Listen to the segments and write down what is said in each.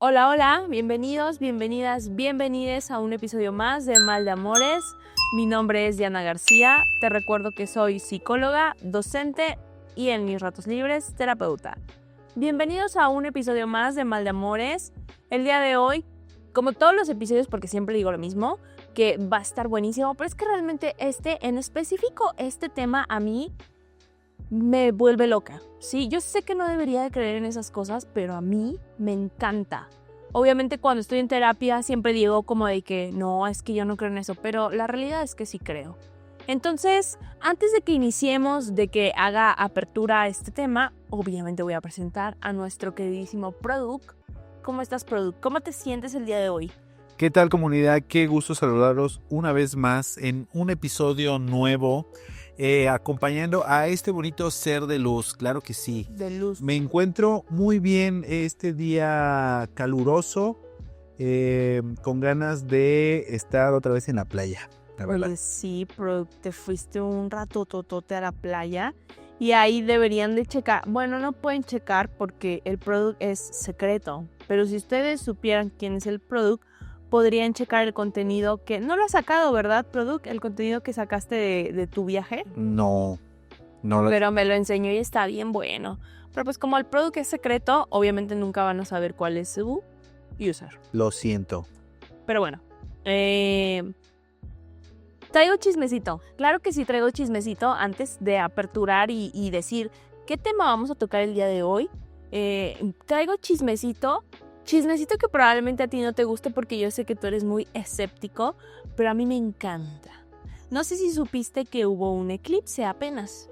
Hola, hola, bienvenidos, bienvenidas, bienvenides a un episodio más de Mal de Amores. Mi nombre es Diana García, te recuerdo que soy psicóloga, docente y en mis ratos libres, terapeuta. Bienvenidos a un episodio más de Mal de Amores. El día de hoy, como todos los episodios, porque siempre digo lo mismo, que va a estar buenísimo, pero es que realmente en específico, este tema a mí me vuelve loca. Sí, yo sé que no debería de creer en esas cosas, pero a mí me encanta. Obviamente cuando estoy en terapia siempre digo como de que no, es que yo no creo en eso, pero la realidad es que sí creo. Entonces, antes de que iniciemos, de que haga apertura a este tema, obviamente voy a presentar a nuestro queridísimo Product. ¿Cómo estás, Product? ¿Cómo te sientes el día de hoy? ¿Qué tal, comunidad? Qué gusto saludaros una vez más en un episodio nuevo, acompañando a este bonito ser de luz. Claro que sí. De luz. Me encuentro muy bien este día caluroso, con ganas de estar otra vez en la playa, la verdad. Pues sí, Product, te fuiste un rato totote a la playa y ahí deberían de checar. Bueno, no pueden checar porque el Product es secreto, pero si ustedes supieran quién es el Product, podrían checar el contenido que... No lo has sacado, ¿verdad, Product? El contenido que sacaste de tu viaje. No lo... Pero me lo enseñó y está bien bueno. Pero pues como el Product es secreto, obviamente nunca van a saber cuál es su user. Lo siento. Pero bueno, traigo chismecito. Claro que sí traigo chismecito antes de aperturar y decir qué tema vamos a tocar el día de hoy. Traigo chismecito que probablemente a ti no te guste porque yo sé que tú eres muy escéptico, pero a mí me encanta. No sé si supiste que hubo un eclipse apenas.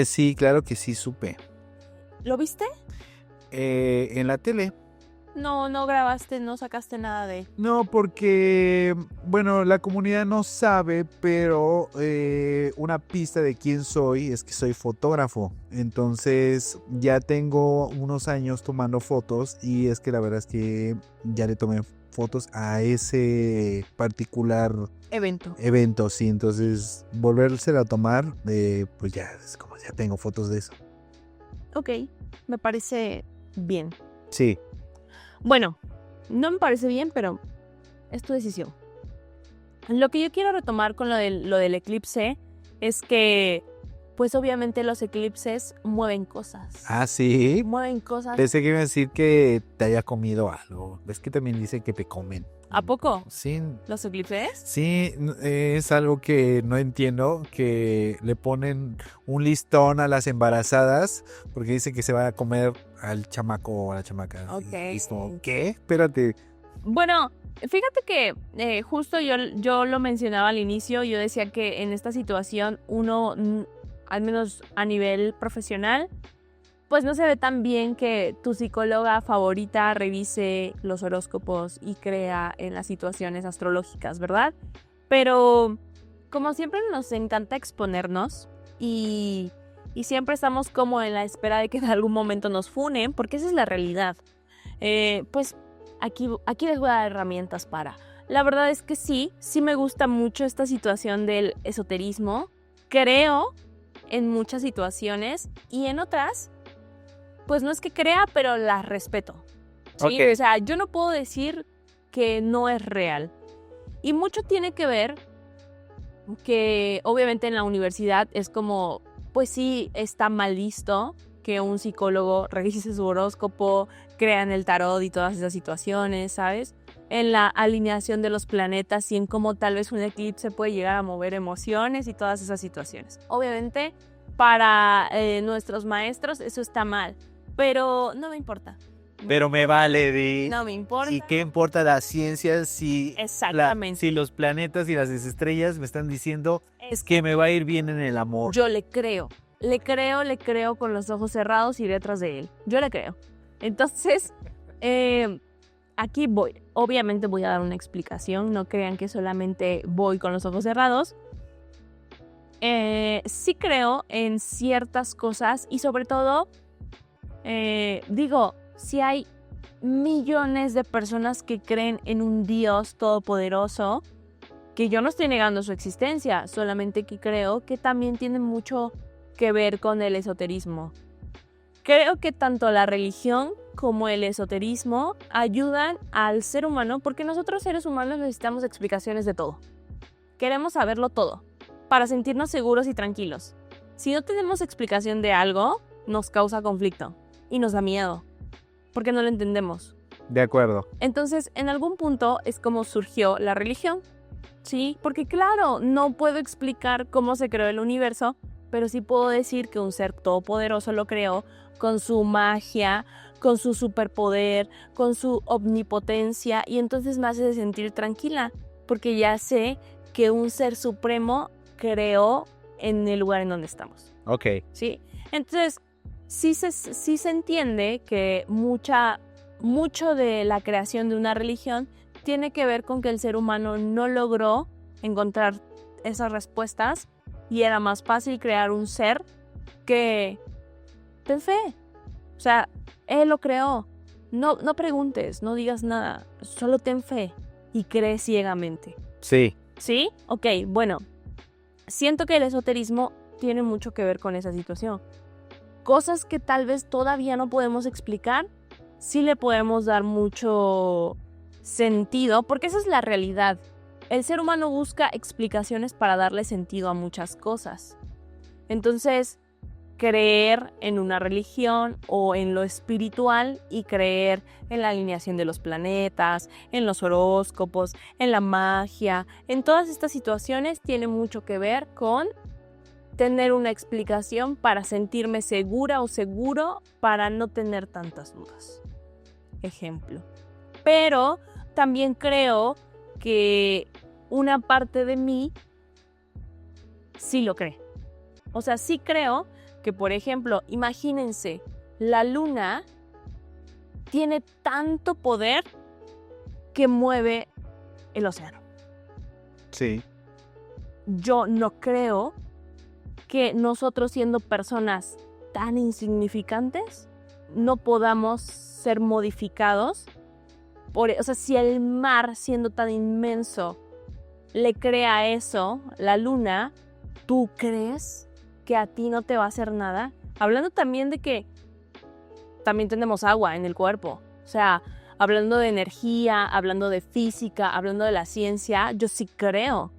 Sí, claro que sí supe. ¿Lo viste? En la tele. No grabaste, no sacaste nada de... No, porque, bueno, la comunidad no sabe, pero una pista de quién soy es que soy fotógrafo. Entonces ya tengo unos años tomando fotos y es que la verdad es que ya le tomé fotos a ese particular evento, sí. Entonces volvérsela a tomar, pues ya es como ya tengo fotos de eso. Ok, me parece bien. Sí. Bueno, no me parece bien, pero es tu decisión. Lo que yo quiero retomar con lo del eclipse es que, pues obviamente los eclipses mueven cosas. Ah, sí. Mueven cosas. Pensé que iba a decir que te haya comido algo. ¿Ves que también dicen que te comen? ¿A poco? Sí. ¿Los eclipses? Sí, es algo que no entiendo, que le ponen un listón a las embarazadas porque dicen que se va a comer al chamaco o a la chamaca. Ok. Y es como, ¿qué? Espérate. Bueno, fíjate que justo yo lo mencionaba al inicio, yo decía que en esta situación uno, al menos a nivel profesional, pues no se ve tan bien que tu psicóloga favorita revise los horóscopos y crea en las situaciones astrológicas, ¿verdad? Pero como siempre nos encanta exponernos y siempre estamos como en la espera de que en algún momento nos funen, porque esa es la realidad. Pues aquí les voy a dar herramientas para... La verdad es que sí me gusta mucho esta situación del esoterismo. Creo en muchas situaciones y en otras... Pues no es que crea, pero las respeto. ¿Sí? Okay. O sea, yo no puedo decir que no es real. Y mucho tiene que ver que obviamente en la universidad es como, pues sí, está mal visto que un psicólogo revise su horóscopo, crea en el tarot y todas esas situaciones, ¿sabes? En la alineación de los planetas y en cómo tal vez un eclipse puede llegar a mover emociones y todas esas situaciones. Obviamente, para nuestros maestros eso está mal. Pero no me importa. Pero me vale, Di. No me importa. ¿Y qué importa la ciencia si, Exactamente. si los planetas y las estrellas me están diciendo es que me va a ir bien en el amor? Yo le creo con los ojos cerrados y detrás de él. Yo le creo. Entonces, aquí voy. Obviamente voy a dar una explicación. No crean que solamente voy con los ojos cerrados. Sí creo en ciertas cosas y sobre todo... si hay millones de personas que creen en un Dios todopoderoso, que yo no estoy negando su existencia, solamente que creo que también tiene mucho que ver con el esoterismo. Creo que tanto la religión como el esoterismo ayudan al ser humano, porque nosotros seres humanos necesitamos explicaciones de todo. Queremos saberlo todo para sentirnos seguros y tranquilos. Si no tenemos explicación de algo, nos causa conflicto y nos da miedo, porque no lo entendemos. De acuerdo. Entonces, en algún punto es como surgió la religión, ¿sí? Porque claro, no puedo explicar cómo se creó el universo, pero sí puedo decir que un ser todopoderoso lo creó con su magia, con su superpoder, con su omnipotencia, y entonces me hace sentir tranquila, porque ya sé que un ser supremo creó en el lugar en donde estamos. Ok. ¿Sí? Entonces, sí se entiende que mucho de la creación de una religión tiene que ver con que el ser humano no logró encontrar esas respuestas y era más fácil crear un ser que ten fe. O sea, él lo creó. No preguntes, no digas nada, solo ten fe y cree ciegamente. Sí. ¿Sí? Ok, bueno. Siento que el esoterismo tiene mucho que ver con esa situación. Cosas que tal vez todavía no podemos explicar, sí le podemos dar mucho sentido, porque esa es la realidad. El ser humano busca explicaciones para darle sentido a muchas cosas. Entonces, creer en una religión o en lo espiritual y creer en la alineación de los planetas, en los horóscopos, en la magia, en todas estas situaciones tiene mucho que ver con tener una explicación para sentirme segura o seguro para no tener tantas dudas. Ejemplo. Pero también creo que una parte de mí sí lo cree. O sea, sí creo que, por ejemplo, imagínense, la luna tiene tanto poder que mueve el océano. Sí. Yo no creo que nosotros, siendo personas tan insignificantes, no podamos ser modificados. O sea, si el mar, siendo tan inmenso, le crea eso, la luna, ¿tú crees que a ti no te va a hacer nada? Hablando también de que también tenemos agua en el cuerpo. O sea, hablando de energía, hablando de física, hablando de la ciencia, yo sí creo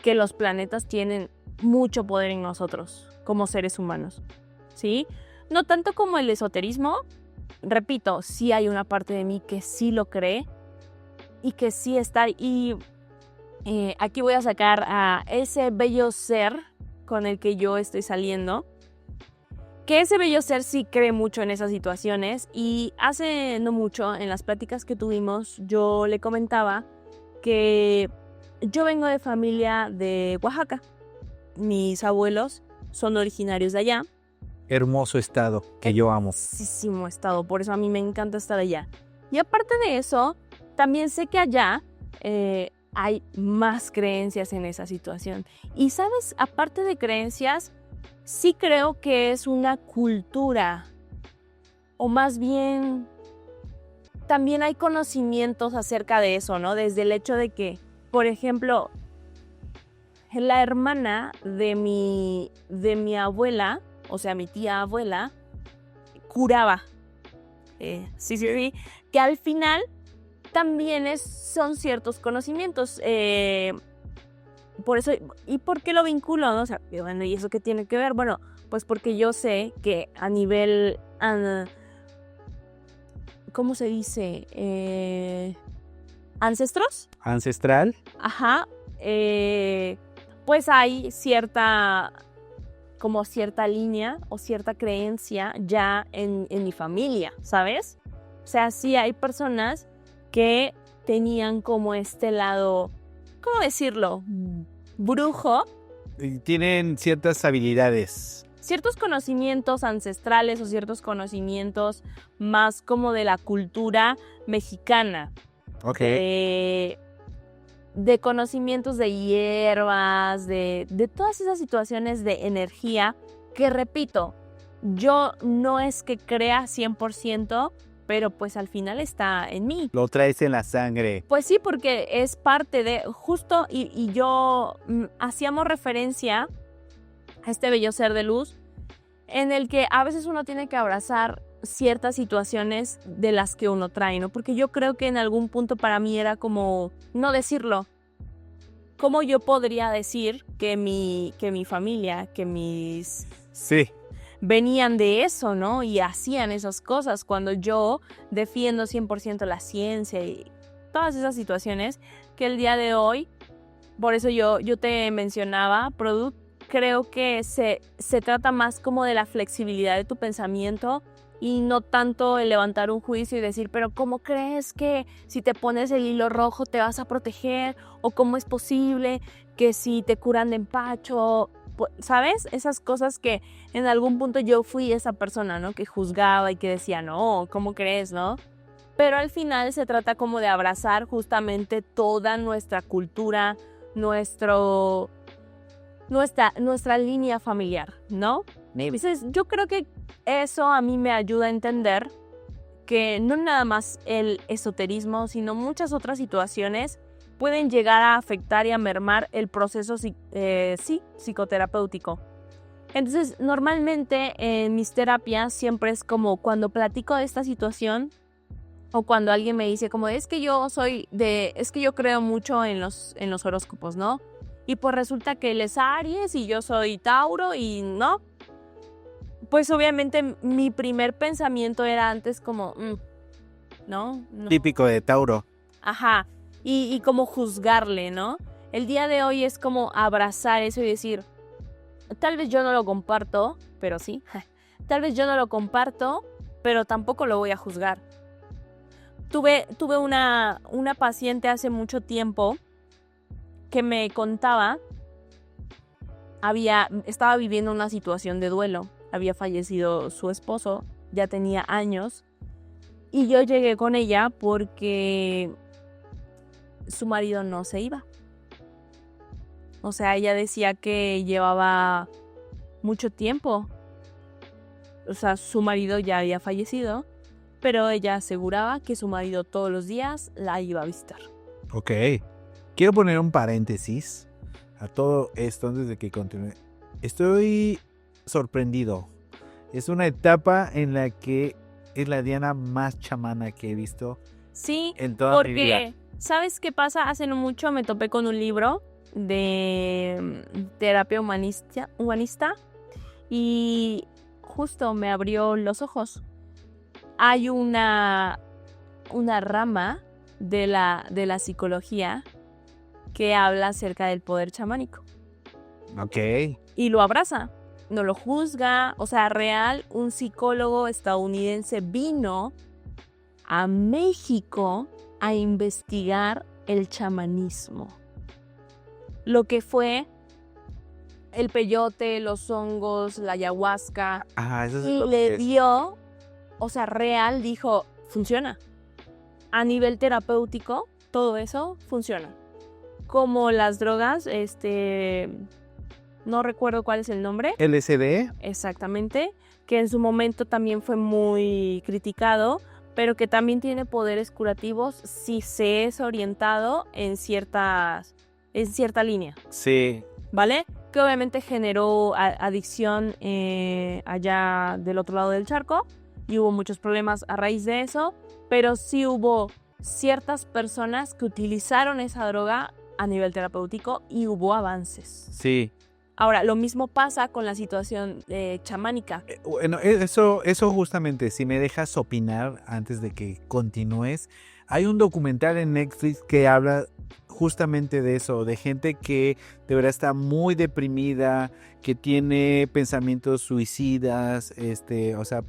que los planetas tienen mucho poder en nosotros como seres humanos, ¿sí? No tanto como el esoterismo. Repito, sí hay una parte de mí que sí lo cree y que sí está. Y aquí voy a sacar a ese bello ser con el que yo estoy saliendo, que ese bello ser sí cree mucho en esas situaciones. Y hace no mucho, en las pláticas que tuvimos, yo le comentaba que yo vengo de familia de Oaxaca. Mis abuelos son originarios de allá. Hermoso estado que yo amo. Hermosísimo estado, por eso a mí me encanta estar allá. Y aparte de eso, también sé que allá hay más creencias en esa situación. Y sabes, aparte de creencias, sí creo que es una cultura, o más bien, también hay conocimientos acerca de eso, ¿no? Desde el hecho de que, por ejemplo, la hermana de mi abuela, o sea, mi tía abuela, curaba. Sí, que al final también son ciertos conocimientos. Por eso, ¿y por qué lo vinculo? ¿No? O sea, bueno, ¿y eso qué tiene que ver? Bueno, pues porque yo sé que a nivel, ¿cómo se dice? ¿Ancestros? ¿Ancestral? Ajá. Pues hay cierta línea o cierta creencia ya en mi familia, ¿sabes? O sea, sí hay personas que tenían como este lado, ¿cómo decirlo? Brujo. Y tienen ciertas habilidades. Ciertos conocimientos ancestrales o ciertos conocimientos más como de la cultura mexicana. Ok. De conocimientos de hierbas, de todas esas situaciones de energía que, repito, yo no es que crea 100%, pero pues al final está en mí. Lo traes en la sangre. Pues sí, porque es parte de, justo, y yo hacíamos referencia a este bello ser de luz, en el que a veces uno tiene que abrazar ciertas situaciones de las que uno trae, ¿no? Porque yo creo que en algún punto para mí era como no decirlo. ¿Cómo yo podría decir que mi familia, que mis Sí. venían de eso, ¿no? Y hacían esas cosas cuando yo defiendo 100% la ciencia y todas esas situaciones que el día de hoy, por eso yo te mencionaba, creo que se trata más como de la flexibilidad de tu pensamiento y no tanto el levantar un juicio y decir, pero ¿cómo crees que si te pones el hilo rojo te vas a proteger? ¿O cómo es posible que si te curan de empacho? ¿Sabes? Esas cosas que en algún punto yo fui esa persona, ¿no? Que juzgaba y que decía, no, ¿cómo crees, no? Pero al final se trata como de abrazar justamente toda nuestra cultura, nuestra línea familiar, ¿no? Entonces, yo creo que eso a mí me ayuda a entender que no nada más el esoterismo, sino muchas otras situaciones pueden llegar a afectar y a mermar el proceso psicoterapéutico. Entonces, normalmente en mis terapias siempre es como cuando platico de esta situación o cuando alguien me dice como es que yo creo mucho en los horóscopos, ¿no? Y pues resulta que él es Aries y yo soy Tauro y no. Pues obviamente mi primer pensamiento era antes como, ¿no? Típico de Tauro. Ajá, y como juzgarle, ¿no? El día de hoy es como abrazar eso y decir, tal vez yo no lo comparto, pero sí. Tal vez yo no lo comparto, pero tampoco lo voy a juzgar. Tuve una paciente hace mucho tiempo que me contaba, estaba viviendo una situación de duelo. Había fallecido su esposo, ya tenía años. Y yo llegué con ella porque su marido no se iba. O sea, ella decía que llevaba mucho tiempo. O sea, su marido ya había fallecido, pero ella aseguraba que su marido todos los días la iba a visitar. Ok. Quiero poner un paréntesis a todo esto antes de que continúe. Estoy sorprendido. Es una etapa en la que es la Diana más chamana que he visto. Sí, en toda mi vida. porque ¿sabes qué pasa? Hace no mucho me topé con un libro de terapia humanista y justo me abrió los ojos. Hay una rama de la psicología que habla acerca del poder chamánico. Ok. Y lo abraza, no lo juzga. O sea, real, un psicólogo estadounidense vino a México a investigar el chamanismo. Lo que fue el peyote, los hongos, la ayahuasca. Eso es y lo le que es. dio, o sea, real dijo, funciona. A nivel terapéutico, todo eso funciona. Como las drogas, no recuerdo cuál es el nombre. LSD. Exactamente, que en su momento también fue muy criticado, pero que también tiene poderes curativos si se es orientado en cierta línea. Sí. ¿Vale? Que obviamente generó adicción allá del otro lado del charco y hubo muchos problemas a raíz de eso, pero sí hubo ciertas personas que utilizaron esa droga a nivel terapéutico y hubo avances. Sí. Ahora, lo mismo pasa con la situación chamánica. Bueno, eso justamente, si me dejas opinar antes de que continúes, hay un documental en Netflix que habla justamente de eso, de gente que de verdad está muy deprimida, que tiene pensamientos suicidas, o sea,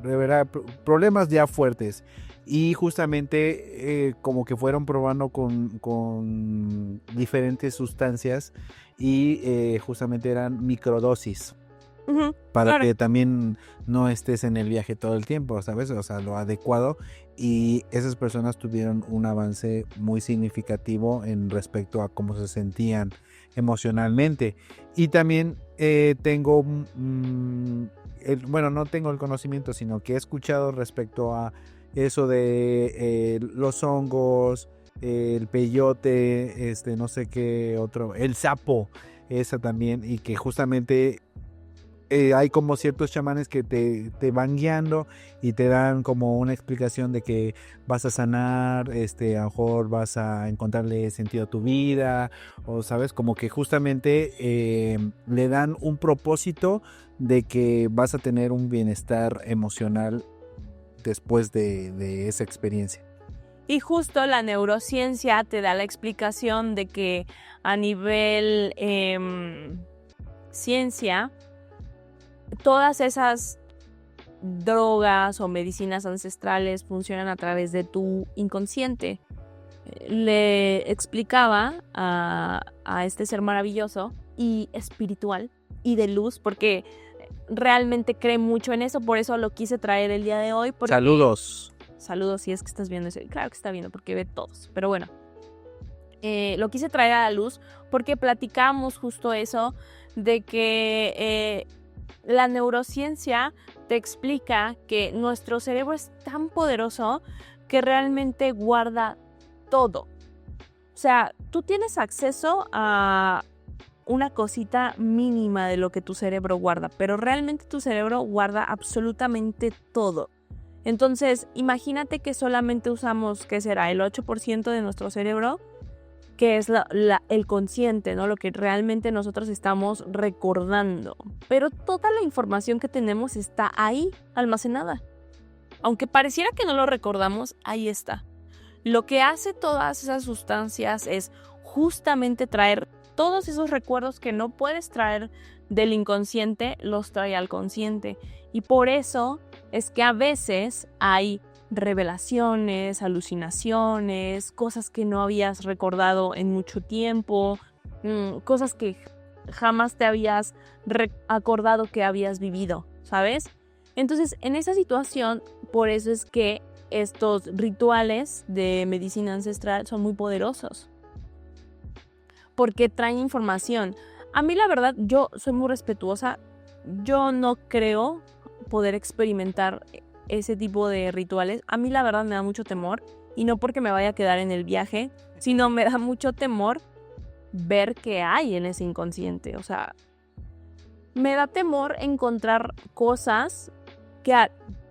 de verdad, problemas ya fuertes. Y justamente como que fueron probando con diferentes sustancias y justamente eran microdosis. Para claro. que también no estés en el viaje todo el tiempo, ¿sabes? O sea, lo adecuado. Y esas personas tuvieron un avance muy significativo en respecto a cómo se sentían emocionalmente. Y también tengo, bueno, no tengo el conocimiento, sino que he escuchado respecto a eso de los hongos, el peyote, no sé qué otro, el sapo, esa también, y que justamente hay como ciertos chamanes que te van guiando y te dan como una explicación de que vas a sanar, a lo mejor vas a encontrarle sentido a tu vida, o sabes, como que justamente le dan un propósito de que vas a tener un bienestar emocional después de esa experiencia. Y justo la neurociencia te da la explicación de que a nivel ciencia, todas esas drogas o medicinas ancestrales funcionan a través de tu inconsciente. Le explicaba a este ser maravilloso y espiritual y de luz, porque realmente cree mucho en eso, por eso lo quise traer el día de hoy. Saludos. Saludos, si es que estás viendo eso. Claro que está viendo porque ve todos, pero bueno. Lo quise traer a la luz porque platicamos justo eso de que la neurociencia te explica que nuestro cerebro es tan poderoso que realmente guarda todo. O sea, tú tienes acceso a una cosita mínima de lo que tu cerebro guarda, pero realmente tu cerebro guarda absolutamente todo. Entonces, imagínate que solamente usamos, ¿qué será? El 8% de nuestro cerebro, que es el consciente, ¿no? Lo que realmente nosotros estamos recordando. Pero toda la información que tenemos está ahí, almacenada. Aunque pareciera que no lo recordamos, ahí está. Lo que hace todas esas sustancias es justamente traer todos esos recuerdos que no puedes traer del inconsciente, los trae al consciente. Y por eso es que a veces hay revelaciones, alucinaciones, cosas que no habías recordado en mucho tiempo, cosas que jamás te habías acordado que habías vivido, ¿sabes? Entonces, en esa situación, por eso es que estos rituales de medicina ancestral son muy poderosos, porque traen información. A mí, la verdad, yo soy muy respetuosa. Yo no creo poder experimentar ese tipo de rituales. A mí, la verdad, me da mucho temor. Y no porque me vaya a quedar en el viaje, sino me da mucho temor ver qué hay en ese inconsciente. O sea, me da temor encontrar cosas que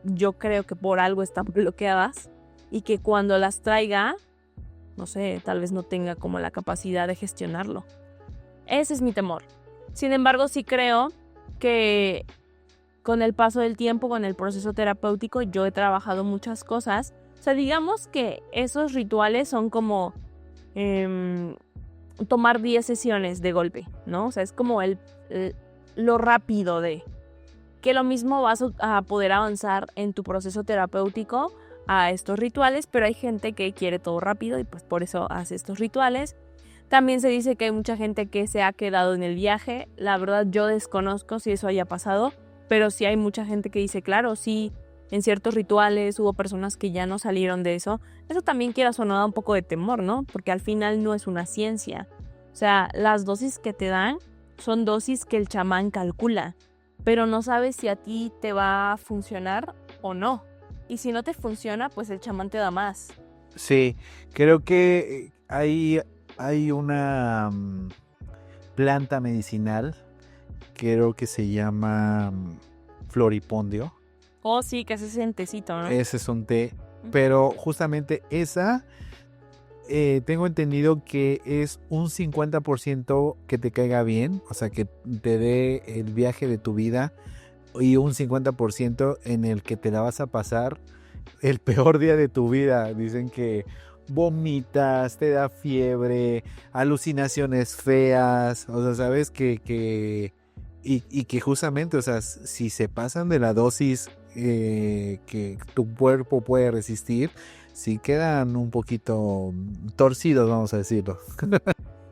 yo creo que por algo están bloqueadas y que cuando las traiga, no sé, tal vez no tenga como la capacidad de gestionarlo. Ese es mi temor. Sin embargo, sí creo que con el paso del tiempo, con el proceso terapéutico, yo he trabajado muchas cosas. O sea, digamos que esos rituales son como tomar 10 sesiones de golpe, ¿no? O sea, es como lo rápido de que lo mismo vas a poder avanzar en tu proceso terapéutico a estos rituales, pero hay gente que quiere todo rápido y pues por eso hace estos rituales. También se dice que hay mucha gente que se ha quedado en el viaje. La verdad, yo desconozco si eso haya pasado, pero sí hay mucha gente que dice, claro, sí, en ciertos rituales hubo personas que ya no salieron de eso. Eso también, quieras o no, da un poco de temor, ¿no? Porque al final no es una ciencia. O sea, las dosis que te dan son dosis que el chamán calcula, pero no sabes si a ti te va a funcionar o no. Y si no te funciona, pues el chamán te da más. Sí, creo que hay una planta medicinal, creo que se llama floripondio. Oh, sí, que ese es un tecito, ¿no? Ese es un té, pero justamente esa, tengo entendido que es un 50% que te caiga bien, o sea, que te dé el viaje de tu vida, y un 50% en el que te la vas a pasar el peor día de tu vida. Dicen que vomitas, te da fiebre, alucinaciones feas, o sea, sabes que que justamente, o sea, si se pasan de la dosis que tu cuerpo puede resistir, sí quedan un poquito torcidos, vamos a decirlo.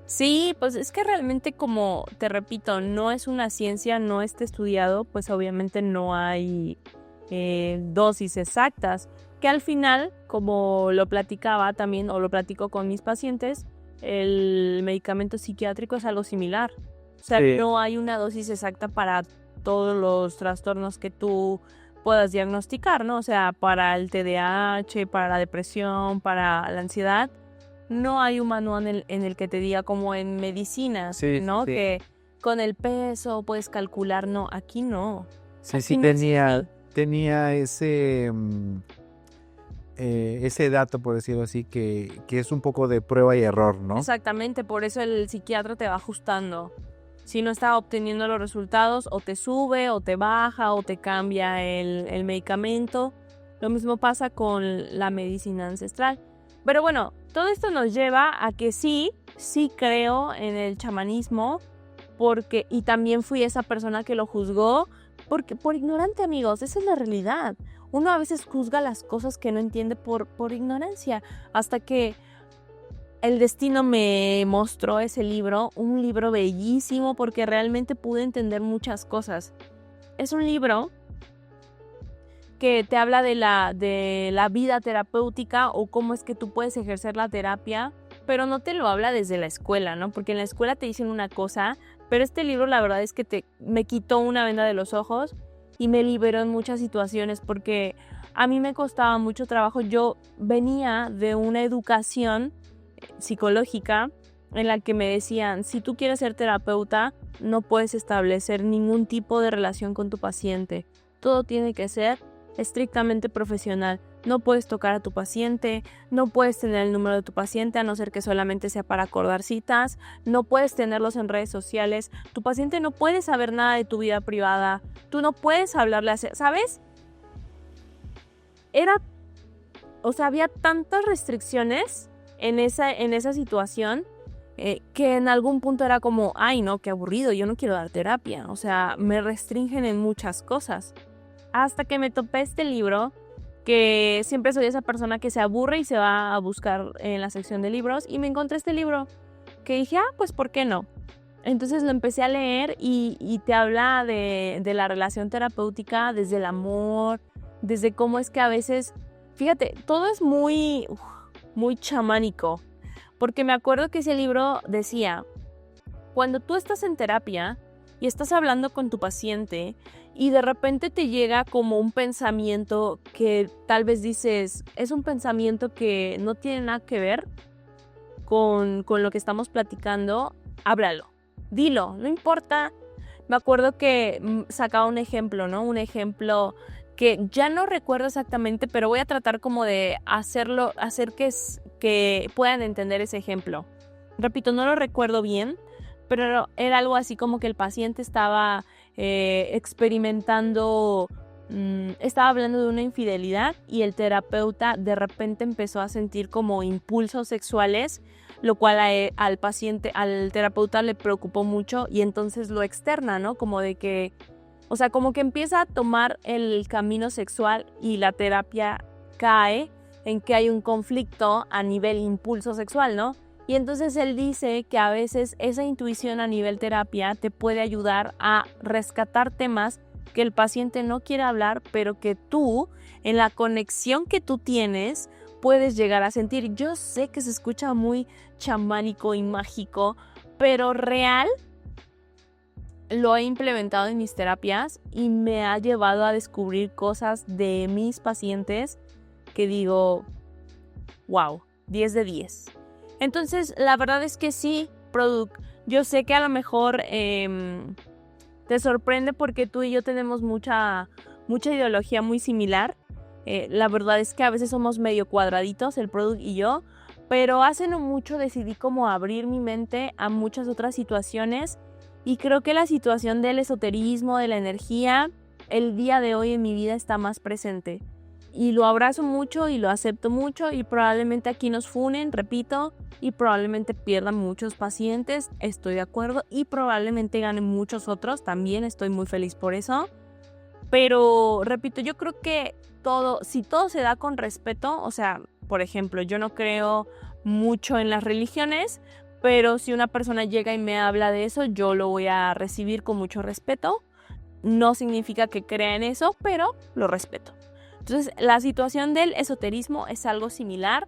Sí, pues es que realmente, como te repito, no es una ciencia, no está estudiado, pues obviamente no hay dosis exactas, que al final, como lo platicaba también, o lo platico con mis pacientes, el medicamento psiquiátrico es algo similar. O sea, Sí. no hay una dosis exacta para todos los trastornos que tú puedas diagnosticar, ¿no? O sea, para el TDAH, para la depresión, para la ansiedad, no hay un manual en el que te diga, como en medicina, Sí, ¿no? sí. Que con el peso, puedes calcular, no, aquí no. Sí, Aquí sí, no es así. tenía ese dato, por decirlo así, que es un poco de prueba y error, ¿no? Exactamente, por eso el psiquiatra te va ajustando. Si no está obteniendo los resultados, o te sube, o te baja, o te cambia el medicamento. Lo mismo pasa con la medicina ancestral. Pero bueno, todo esto nos lleva a que sí creo en el chamanismo, y también fui esa persona que lo juzgó, porque por ignorante, amigos, esa es la realidad. Uno a veces juzga las cosas que no entiende por ignorancia, hasta que el destino me mostró ese libro, un libro bellísimo porque realmente pude entender muchas cosas. Es un libro que te habla de la vida terapéutica o cómo es que tú puedes ejercer la terapia, pero no te lo habla desde la escuela, ¿no? Porque en la escuela te dicen una cosa, pero este libro la verdad es que me quitó una venda de los ojos y me liberó en muchas situaciones porque a mí me costaba mucho trabajo. Yo venía de una educación psicológica en la que me decían, si tú quieres ser terapeuta, no puedes establecer ningún tipo de relación con tu paciente. Todo tiene que ser estrictamente profesional. No puedes tocar a tu paciente, no puedes tener el número de tu paciente a no ser que solamente sea para acordar citas, no puedes tenerlos en redes sociales, tu paciente no puede saber nada de tu vida privada, tú no puedes hablarle así, ¿sabes? Había tantas restricciones en esa situación que en algún punto era como, ay no, qué aburrido, yo no quiero dar terapia, o sea, me restringen en muchas cosas. Hasta que me topé este libro, que siempre soy esa persona que se aburre y se va a buscar en la sección de libros, y me encontré este libro que dije, pues ¿por qué no? Entonces lo empecé a leer y te habla de la relación terapéutica desde el amor, desde cómo es que a veces, fíjate, todo es muy chamánico, porque me acuerdo que ese libro decía, cuando tú estás en terapia y estás hablando con tu paciente y de repente te llega como un pensamiento que tal vez dices, es un pensamiento que no tiene nada que ver con lo que estamos platicando, háblalo, dilo, no importa. Me acuerdo que sacaba un ejemplo, ¿no? Un ejemplo que ya no recuerdo exactamente, pero voy a tratar como de hacer que puedan entender ese ejemplo. Repito, no lo recuerdo bien, pero era algo así como que el paciente estaba experimentando, estaba hablando de una infidelidad y el terapeuta de repente empezó a sentir como impulsos sexuales, lo cual al terapeuta le preocupó mucho y entonces lo externa, ¿no? Como de que, o sea, como que empieza a tomar el camino sexual y la terapia cae en que hay un conflicto a nivel impulso sexual, ¿no? Y entonces él dice que a veces esa intuición a nivel terapia te puede ayudar a rescatar temas que el paciente no quiere hablar, pero que tú, en la conexión que tú tienes, puedes llegar a sentir. Yo sé que se escucha muy chamánico y mágico, pero real lo he implementado en mis terapias y me ha llevado a descubrir cosas de mis pacientes que digo, wow, 10 de 10. Entonces, la verdad es que sí, yo sé que a lo mejor te sorprende porque tú y yo tenemos mucha ideología muy similar. La verdad es que a veces somos medio cuadraditos, el Product y yo, pero hace no mucho decidí como abrir mi mente a muchas otras situaciones y creo que la situación del esoterismo, de la energía, el día de hoy en mi vida está más presente. Y lo abrazo mucho y lo acepto mucho y probablemente aquí nos funen, repito, y probablemente pierdan muchos pacientes, estoy de acuerdo, y probablemente ganen muchos otros, también estoy muy feliz por eso. Pero, repito, yo creo que si todo se da con respeto, o sea, por ejemplo, yo no creo mucho en las religiones, pero si una persona llega y me habla de eso, yo lo voy a recibir con mucho respeto. No significa que crea en eso, pero lo respeto. Entonces, la situación del esoterismo es algo similar,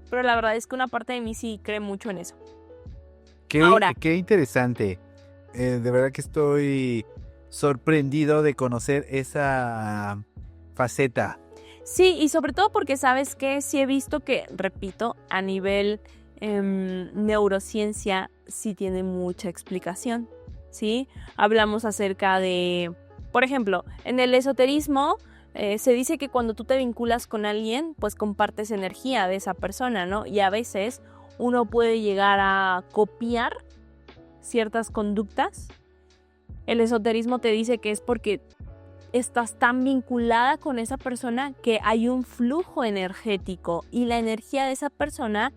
pero la verdad es que una parte de mí sí cree mucho en eso. Qué interesante. De verdad que estoy sorprendido de conocer esa faceta. Sí, y sobre todo porque sabes que sí he visto que, repito, a nivel neurociencia sí tiene mucha explicación. ¿sí? Hablamos acerca de, por ejemplo, en el esoterismo se dice que cuando tú te vinculas con alguien, pues compartes energía de esa persona, ¿no? Y a veces uno puede llegar a copiar ciertas conductas. El esoterismo te dice que es porque estás tan vinculada con esa persona que hay un flujo energético y la energía de esa persona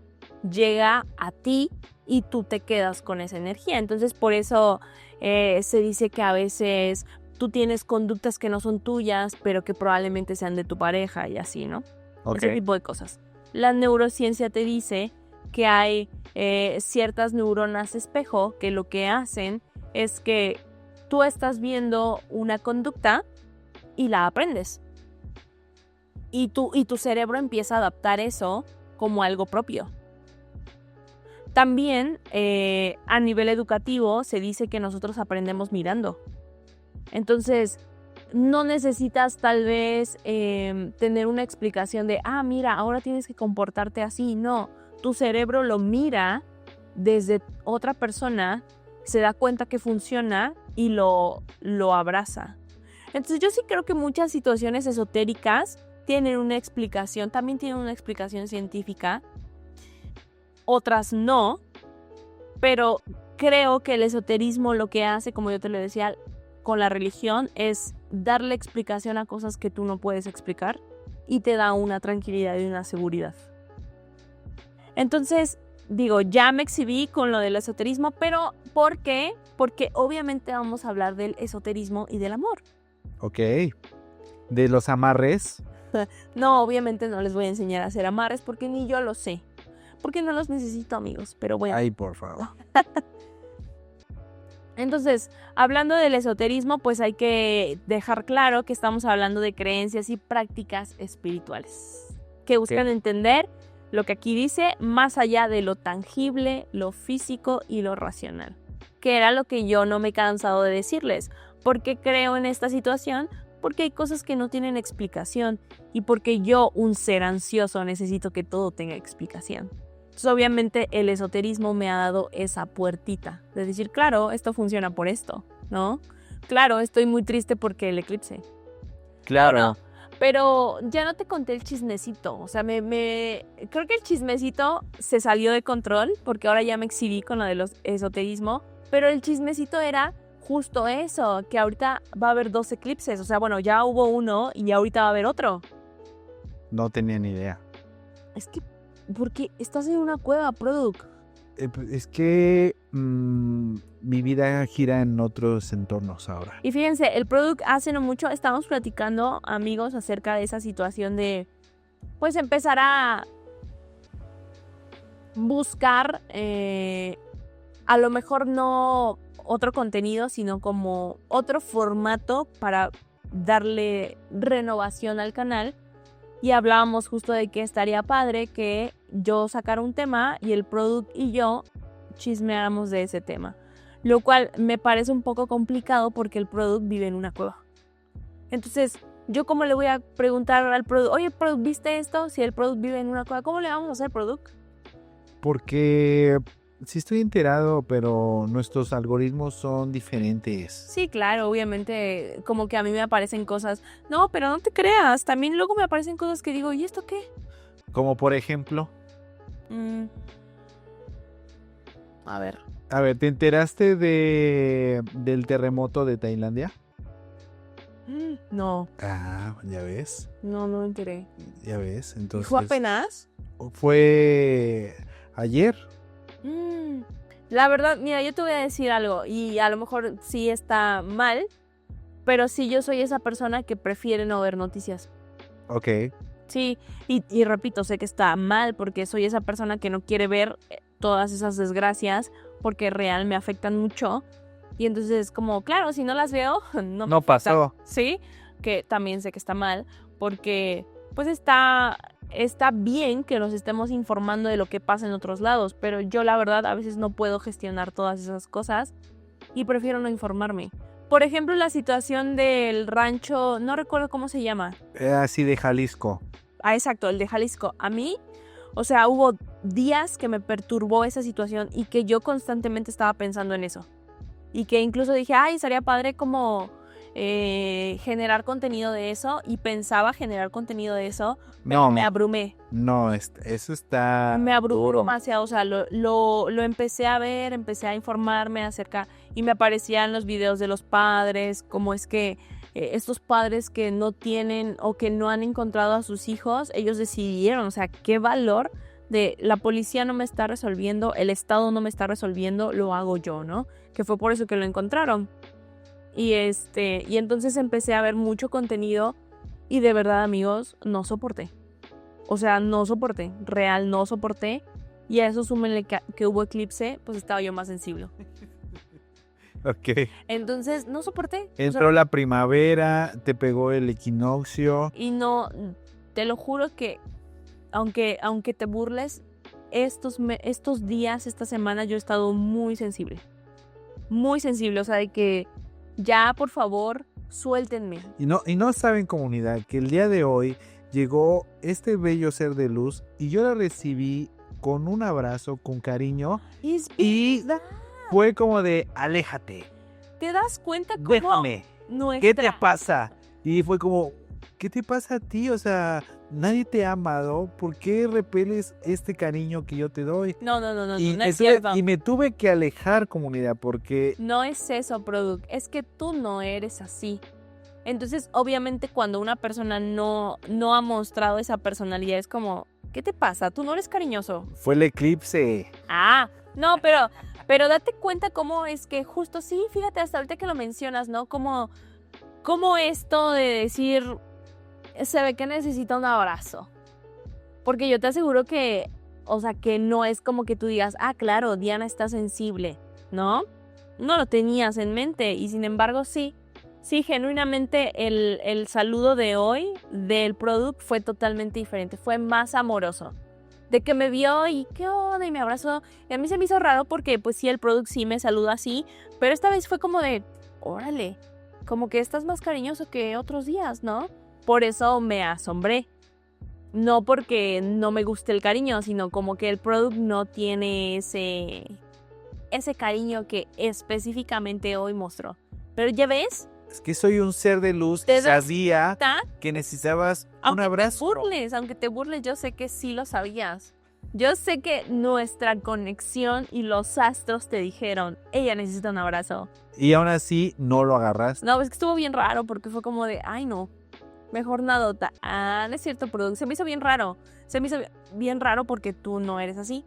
llega a ti y tú te quedas con esa energía. Entonces por eso se dice que a veces tú tienes conductas que no son tuyas, pero que probablemente sean de tu pareja y así, ¿no? Ok. Ese tipo de cosas. La neurociencia te dice que hay ciertas neuronas espejo que lo que hacen es que tú estás viendo una conducta y la aprendes. Y tu cerebro empieza a adaptar eso como algo propio. También a nivel educativo se dice que nosotros aprendemos mirando. Entonces, no necesitas tal vez tener una explicación de, mira, ahora tienes que comportarte así. No, tu cerebro lo mira desde otra persona, se da cuenta que funciona y lo abraza. Entonces yo sí creo que muchas situaciones esotéricas tienen una explicación, también tienen una explicación científica, otras no, pero creo que el esoterismo lo que hace, como yo te lo decía, con la religión es darle explicación a cosas que tú no puedes explicar y te da una tranquilidad y una seguridad. Entonces, digo, ya me exhibí con lo del esoterismo, pero ¿por qué? Porque obviamente vamos a hablar del esoterismo y del amor. Ok. De los amarres. No, obviamente no les voy a enseñar a hacer amarres porque ni yo lo sé. Porque no los necesito, amigos, pero bueno. Ay, por favor. Entonces, hablando del esoterismo, pues hay que dejar claro que estamos hablando de creencias y prácticas espirituales que buscan entender lo que aquí dice más allá de lo tangible, lo físico y lo racional, que era lo que yo no me he cansado de decirles. ¿Por qué creo en esta situación? Porque hay cosas que no tienen explicación y porque yo, un ser ansioso, necesito que todo tenga explicación. Entonces, obviamente, el esoterismo me ha dado esa puertita de decir, claro, esto funciona por esto, ¿no? Claro, estoy muy triste porque el eclipse. Claro. Bueno, pero ya no te conté el chismecito. O sea, creo que el chismecito se salió de control porque ahora ya me exhibí con lo del esoterismo. Pero el chismecito era justo eso, que ahorita va a haber 2 eclipses. O sea, bueno, ya hubo uno y ahorita va a haber otro. No tenía ni idea. Es que, porque estás en una cueva, Product. Es que mi vida gira en otros entornos ahora. Y fíjense, el Product hace no mucho estábamos platicando, amigos, acerca de esa situación de, pues, empezar a buscar, a lo mejor no otro contenido, sino como otro formato para darle renovación al canal. Y hablábamos justo de que estaría padre que yo sacara un tema y el Product y yo chismeáramos de ese tema. Lo cual me parece un poco complicado porque el Product vive en una cueva. Entonces, ¿yo cómo le voy a preguntar al Product? Oye, Product, ¿viste esto? Si el Product vive en una cueva, ¿cómo le vamos a hacer, Product? Porque sí estoy enterado, pero nuestros algoritmos son diferentes. Sí, claro, obviamente, como que a mí me aparecen cosas. No, pero no te creas, también luego me aparecen cosas que digo, ¿y esto qué? Como por ejemplo. A ver. A ver, ¿te enteraste del terremoto de Tailandia? No. Ya ves. No me enteré. Ya ves, entonces. ¿Fue apenas? Fue ayer. La verdad, mira, yo te voy a decir algo y a lo mejor sí está mal, pero sí yo soy esa persona que prefiere no ver noticias. Ok. Sí, y repito, sé que está mal porque soy esa persona que no quiere ver todas esas desgracias porque real me afectan mucho. Y entonces como, claro, si no las veo, no pasó. Sí, que también sé que está mal porque pues está bien que nos estemos informando de lo que pasa en otros lados, pero yo la verdad a veces no puedo gestionar todas esas cosas y prefiero no informarme. Por ejemplo, la situación del rancho, no recuerdo cómo se llama. Así de Jalisco. Exacto, el de Jalisco. A mí, o sea, hubo días que me perturbó esa situación y que yo constantemente estaba pensando en eso. y que incluso dije, ay, estaría padre como generar contenido de eso, y pensaba generar contenido de eso, pero No, me abrumé. no, eso está Me abrumé duro. demasiado, o sea, lo empecé a ver, empecé a informarme acerca, y me aparecían los videos de los padres, cómo es que estos padres que no tienen o que no han encontrado a sus hijos, ellos decidieron, o sea, qué valor de la policía no me está resolviendo, el Estado no me está resolviendo, lo hago yo, ¿no? Que fue por eso que lo encontraron. Y entonces empecé a ver mucho contenido y de verdad, amigos, no soporté. O sea, no soporté, real no soporté. Y a eso súmenle que hubo eclipse, pues estaba yo más sensible. Ok. Entonces, no soporté. Entró la primavera, te pegó el equinoccio. Y no, te lo juro que, aunque te burles, estos días, esta semana, yo he estado muy sensible. Muy sensible, o sea, de que ya, por favor, suéltenme. Y no saben, comunidad, que el día de hoy llegó este bello ser de luz y yo la recibí con un abrazo, con cariño. Y fue como de, aléjate. ¿Te das cuenta cómo Déjame. nuestra... ¿Qué te pasa? Y fue como, ¿qué te pasa a ti? O sea, nadie te ha amado. ¿Por qué repeles este cariño que yo te doy? No, Y, no es cierto. y me tuve que alejar, comunidad, porque... No es eso, Product. Es que tú no eres así. Entonces, obviamente, cuando una persona no ha mostrado esa personalidad, es como, ¿qué te pasa? Tú no eres cariñoso. Fue el eclipse. Ah, no, pero date cuenta cómo es que justo sí, fíjate, hasta ahorita que lo mencionas, ¿no? Como esto de decir, se ve que necesita un abrazo. Porque yo te aseguro que, o sea, que no es como que tú digas, ah, claro, Diana está sensible, ¿no? No lo tenías en mente y sin embargo sí. Sí, genuinamente el saludo de hoy del Product fue totalmente diferente, fue más amoroso. De que me vio y qué onda y me abrazó. Y a mí se me hizo raro porque pues sí, el Product sí me saluda así, pero esta vez fue como de, órale, como que estás más cariñoso que otros días, ¿no? Por eso me asombré. No porque no me guste el cariño, sino como que el Product no tiene ese cariño que específicamente hoy mostró. Pero ya ves, Es que soy un ser de luz ¿Te que das sabía ¿está? que necesitabas un Aunque abrazo. aunque te burles, yo sé que sí lo sabías. Yo sé que nuestra conexión y los astros te dijeron, ella necesita un abrazo. Y aún así no lo agarraste. No, es que estuvo bien raro porque fue como de, ay no, mejor nadota. Ah, no es cierto, Product. Se me hizo bien raro. Se me hizo bien raro porque tú no eres así.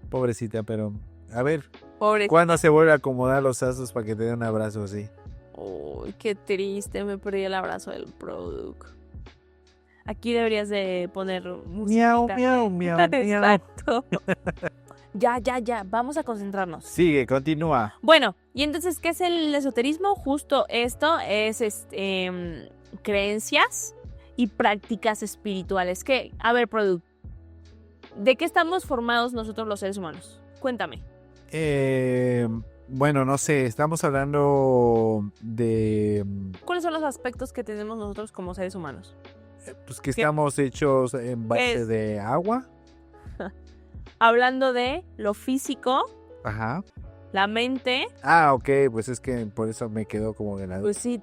Pobrecita, pero a ver, Pobre. ¿cuándo se vuelve a acomodar los astros para que te dé un abrazo así? Uy, qué triste, me perdí el abrazo del Product. Aquí deberías de poner Miau, musiquita. miau, miau, miau. Exacto. Ya, vamos a concentrarnos. Sigue, continúa. Bueno, y entonces, ¿qué es el esoterismo? Justo esto es creencias y prácticas espirituales. Que, a ver, Product, ¿de qué estamos formados nosotros los seres humanos? Cuéntame. Bueno, no sé, estamos hablando de ¿Cuáles son los aspectos que tenemos nosotros como seres humanos? pues que estamos hechos en base de agua. Hablando de lo físico, Ajá. la mente, Ah, ok, pues es que por eso me quedó como de la... pues sí,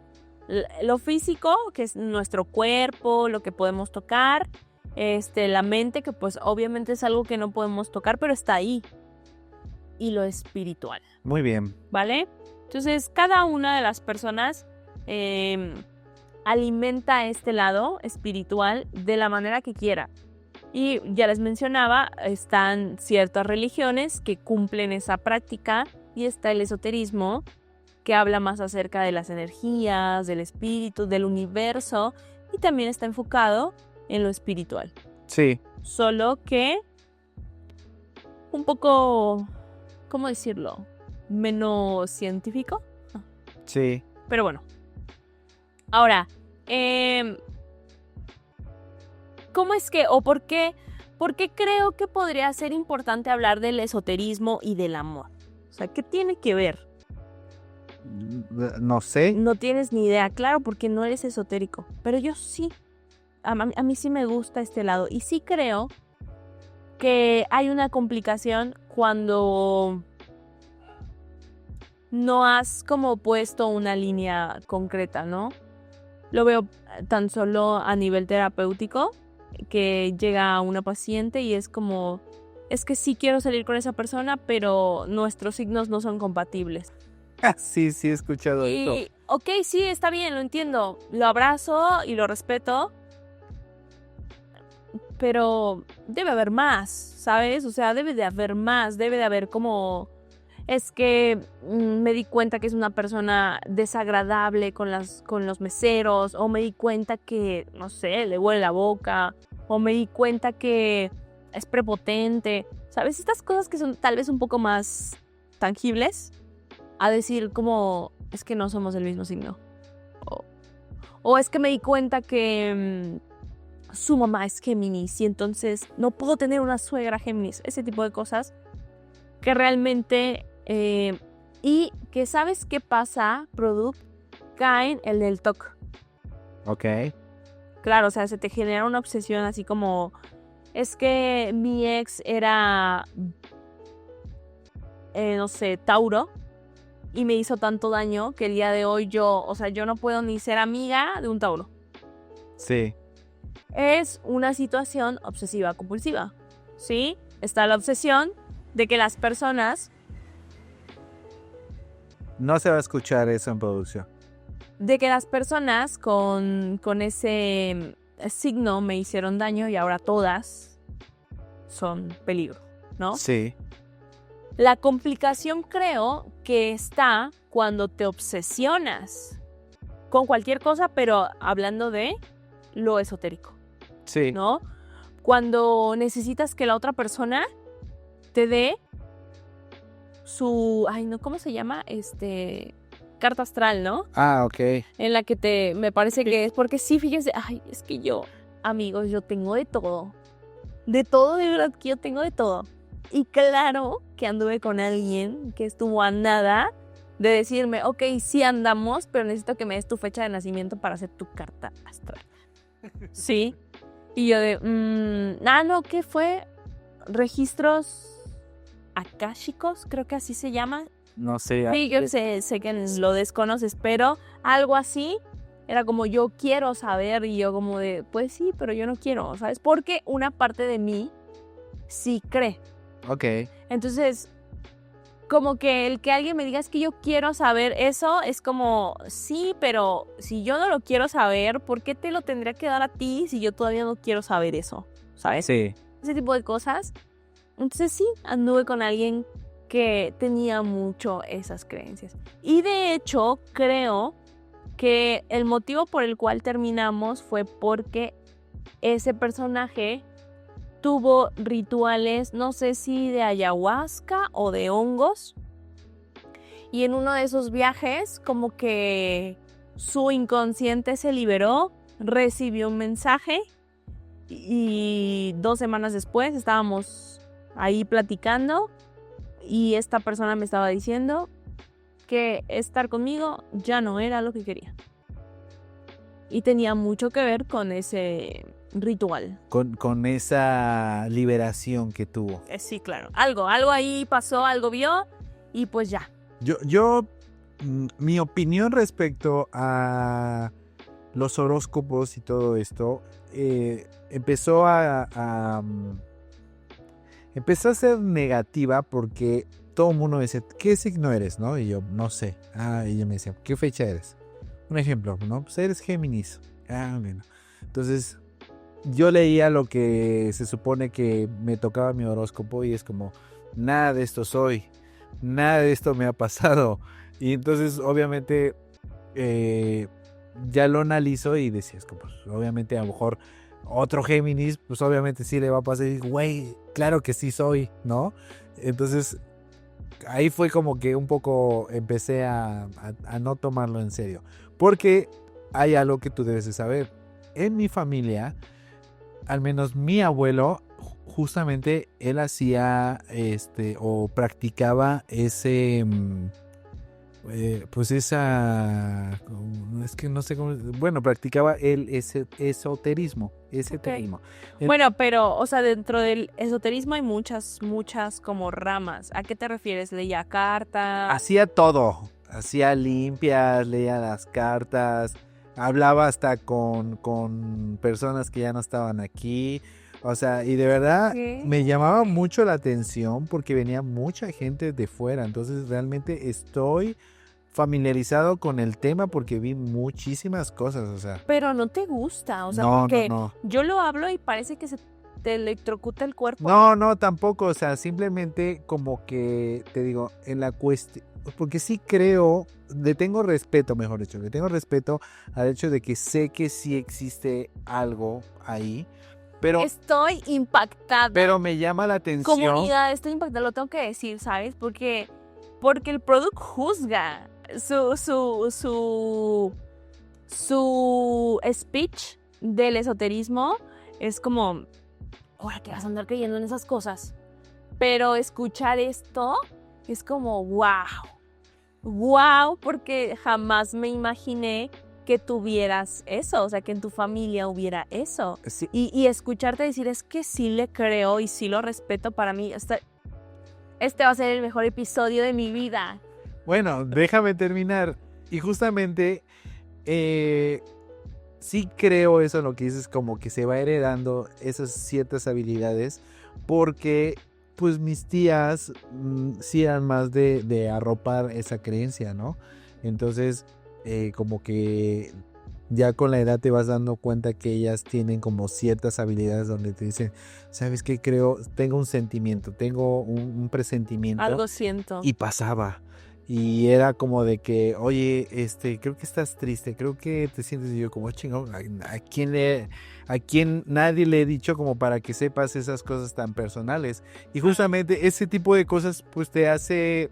lo físico, que es nuestro cuerpo, lo que podemos tocar, la mente, que pues obviamente es algo que no podemos tocar, pero está ahí, y lo espiritual, Muy bien. ¿vale? Entonces, cada una de las personas alimenta este lado espiritual de la manera que quiera. Y ya les mencionaba, están ciertas religiones que cumplen esa práctica y está el esoterismo, que habla más acerca de las energías, del espíritu, del universo, y también está enfocado en lo espiritual. Sí. Solo que un poco, ¿cómo decirlo? Menos científico. Sí. Pero bueno. Ahora, ¿cómo es que, o por qué creo que podría ser importante hablar del esoterismo y del amor? O sea, ¿qué tiene que ver? No sé. No tienes ni idea, claro, porque no eres esotérico. Pero yo sí. A mí sí me gusta este lado. Y sí creo que hay una complicación cuando no has como puesto una línea concreta, ¿no? Lo veo tan solo a nivel terapéutico, que llega una paciente y es como, es que sí quiero salir con esa persona, pero nuestros signos no son compatibles. Sí, he escuchado eso. Y, ok, sí, está bien, lo entiendo, lo abrazo y lo respeto, pero debe haber más, ¿sabes? O sea, debe de haber más, debe de haber como... Es que me di cuenta que es una persona desagradable con los meseros, o me di cuenta que, no sé, le huele la boca, o me di cuenta que es prepotente, ¿sabes? Estas cosas que son tal vez un poco más tangibles, a decir como, es que no somos del mismo signo. O es que me di cuenta que su mamá es Géminis y entonces no puedo tener una suegra Géminis. Ese tipo de cosas que realmente... y que ¿sabes qué pasa, Product? Caen el del TOC. Ok. Claro, o sea, se te genera una obsesión así como... Es que mi ex era... no sé, Tauro. Y me hizo tanto daño que el día de hoy yo... O sea, yo no puedo ni ser amiga de un Tauro. Sí. Es una situación obsesiva compulsiva, ¿sí? Está la obsesión de que las personas... No se va a escuchar eso en producción. De que las personas con ese signo me hicieron daño y ahora todas son peligro, ¿no? Sí. La complicación creo que está cuando te obsesionas con cualquier cosa, pero hablando de lo esotérico, Sí. ¿no? Cuando necesitas que la otra persona te dé su... Ay, no, ¿cómo se llama? Carta astral, ¿no? Ah, ok. En la que me parece que es porque sí, fíjense, ay, es que yo, amigos, yo tengo de todo. De todo, de verdad que yo tengo de todo. Y claro que anduve con alguien que estuvo a nada de decirme, ok, sí andamos, pero necesito que me des tu fecha de nacimiento para hacer tu carta astral. Sí. Y yo de, no, ¿qué fue? Registros akáshicos, creo que así se llama. No sé. Sí, yo sé que lo desconoces, pero algo así era como yo quiero saber y yo como de, pues sí, pero yo no quiero, ¿sabes? Porque una parte de mí sí cree. Ok. Entonces, como que el que alguien me diga es que yo quiero saber eso, es como, sí, pero si yo no lo quiero saber, ¿por qué te lo tendría que dar a ti si yo todavía no quiero saber eso? ¿Sabes? Sí. Ese tipo de cosas. Entonces sí, anduve con alguien que tenía mucho esas creencias. Y de hecho, creo que el motivo por el cual terminamos fue porque ese personaje tuvo rituales, no sé si de ayahuasca o de hongos. Y en uno de esos viajes, como que su inconsciente se liberó, recibió un mensaje y 2 semanas después estábamos ahí platicando y esta persona me estaba diciendo que estar conmigo ya no era lo que quería. Y tenía mucho que ver con ese ritual. Con esa liberación que tuvo. Sí, claro. Algo ahí pasó, algo vio y pues ya. Mi opinión respecto a los horóscopos y todo esto empezó empezó a ser negativa porque todo el mundo me decía, ¿qué signo eres? ¿No? Y yo, no sé. Y ella me decía, ¿qué fecha eres? Un ejemplo, ¿no? Pues eres Géminis. Bueno. Entonces, yo leía lo que se supone que me tocaba mi horóscopo y es como, nada de esto soy, nada de esto me ha pasado. Y entonces, obviamente, ya lo analizo y decías, pues, obviamente, a lo mejor otro Géminis, pues obviamente sí le va a pasar y digo, güey, claro que sí soy, ¿no? Entonces, ahí fue como que un poco empecé a no tomarlo en serio. Porque hay algo que tú debes de saber. En mi familia, al menos mi abuelo, justamente él hacía o practicaba ese pues esa, es que no sé cómo, bueno, practicaba el esoterismo. Bueno, pero, o sea, dentro del esoterismo hay muchas como ramas. ¿A qué te refieres? ¿Leía cartas? Hacía todo, hacía limpias, leía las cartas, hablaba hasta con personas que ya no estaban aquí, o sea, y de verdad ¿Qué? me llamaba mucho la atención porque venía mucha gente de fuera, entonces realmente estoy familiarizado con el tema porque vi muchísimas cosas, o sea. Pero no te gusta, o sea, No, porque no. yo lo hablo y parece que se te electrocuta el cuerpo. No, tampoco, o sea, simplemente como que, te digo, en la cuestión, porque sí creo, le tengo respeto, mejor dicho, le tengo respeto al hecho de que sé que sí existe algo ahí, pero Estoy impactada. me llama la atención. Comunidad, estoy impactada, lo tengo que decir, ¿sabes? Porque el product juzga su speech del esoterismo es como, ahora que vas a andar creyendo en esas cosas. Pero escuchar esto es como, wow, porque jamás me imaginé que tuvieras eso, o sea, que en tu familia hubiera eso. Sí. Y escucharte decir, es que sí le creo y sí lo respeto, para mí, este va a ser el mejor episodio de mi vida. Bueno, déjame terminar. Y justamente, sí creo eso, lo que dices, como que se va heredando esas ciertas habilidades, porque pues mis tías sí eran más de arropar esa creencia, ¿no? Entonces, como que ya con la edad te vas dando cuenta que ellas tienen como ciertas habilidades donde te dicen, ¿sabes qué? Creo, tengo un sentimiento, tengo un presentimiento. Algo siento. Y pasaba. Y era como de que, oye, creo que estás triste, creo que te sientes, y yo como chingón, ¿a quién nadie le he dicho como para que sepas esas cosas tan personales? Y justamente ese tipo de cosas pues te hace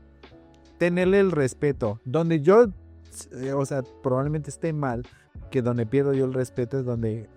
tenerle el respeto. Donde yo, o sea, probablemente esté mal, que donde pierdo yo el respeto es donde,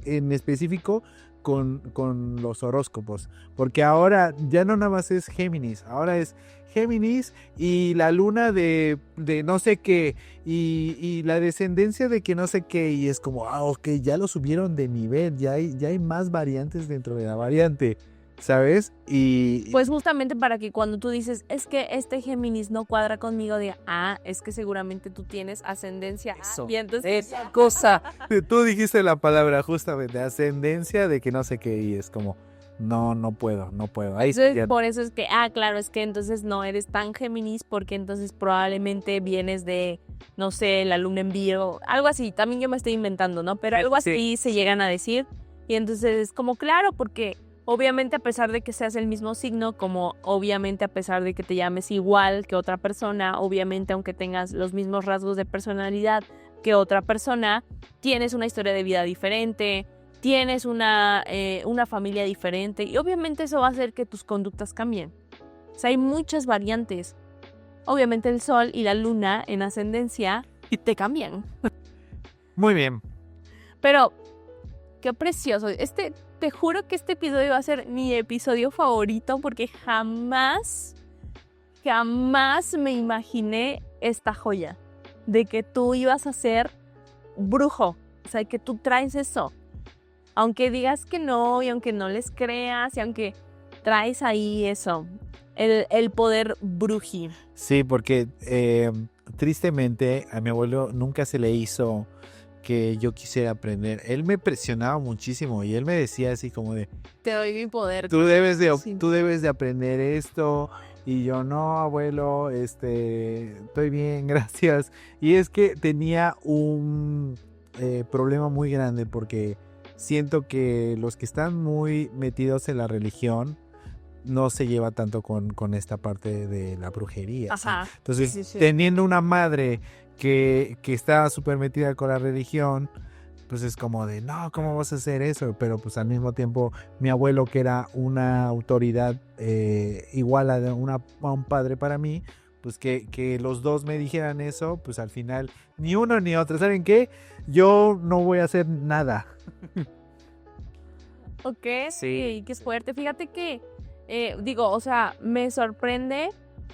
en específico, con los horóscopos. Porque ahora ya no nada más es Géminis, ahora es Géminis y la luna de no sé qué y la descendencia de que no sé qué, y es como, ok, ya lo subieron de nivel, ya hay más variantes dentro de la variante, ¿sabes? Y pues justamente para que cuando tú dices, es que este Géminis no cuadra conmigo, diga, es que seguramente tú tienes ascendencia. Eso, Y entonces, esa cosa, tú dijiste la palabra justamente, ascendencia de que no sé qué, y es como, no puedo. Ahí sí entonces ya. por eso es que, claro, es que entonces no eres tan Géminis porque entonces probablemente vienes de, no sé, la luna en Virgo, algo así. También yo me estoy inventando, ¿no? Pero algo así se llegan a decir. Y entonces es como, claro, porque obviamente a pesar de que seas el mismo signo, como obviamente a pesar de que te llames igual que otra persona, obviamente aunque tengas los mismos rasgos de personalidad que otra persona, tienes una historia de vida diferente, tienes una familia diferente y obviamente eso va a hacer que tus conductas cambien. O sea, hay muchas variantes. Obviamente el sol y la luna en ascendencia te cambian. Muy bien. Pero, qué precioso. Te juro que este episodio va a ser mi episodio favorito porque jamás me imaginé esta joya de que tú ibas a ser brujo. O sea, que tú traes eso. Aunque digas que no y aunque no les creas y aunque traes ahí eso, el poder bruji. Sí, porque tristemente a mi abuelo nunca se le hizo que yo quisiera aprender. Él me presionaba muchísimo y él me decía así como de, te doy mi poder. Tú debes de aprender esto. Y yo, no, abuelo, estoy bien, gracias. Y es que tenía un problema muy grande porque siento que los que están muy metidos en la religión no se lleva tanto con esta parte de la brujería. Ajá. ¿Sí? Entonces, sí. Teniendo una madre que está súper metida con la religión, pues es como de, no, ¿cómo vas a hacer eso? Pero pues al mismo tiempo mi abuelo, que era una autoridad igual a un padre para mí, pues que los dos me dijeran eso, pues al final ni uno ni otro. ¿Saben qué? Yo no voy a hacer nada. Ok, sí, qué fuerte. Fíjate que, o sea, me sorprende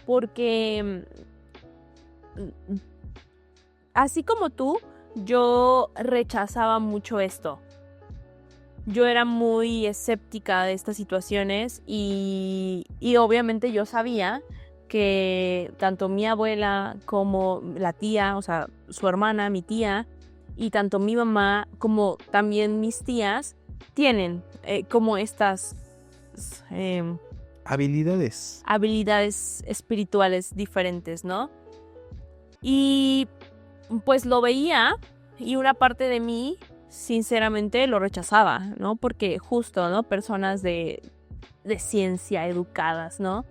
porque así como tú, yo rechazaba mucho esto. Yo era muy escéptica de estas situaciones y obviamente yo sabía que tanto mi abuela como la tía, o sea, su hermana, mi tía, y tanto mi mamá como también mis tías tienen como estas habilidades espirituales diferentes, ¿no? Y pues lo veía y una parte de mí sinceramente lo rechazaba, ¿no? Porque justo, ¿no? Personas de ciencia, educadas, ¿no?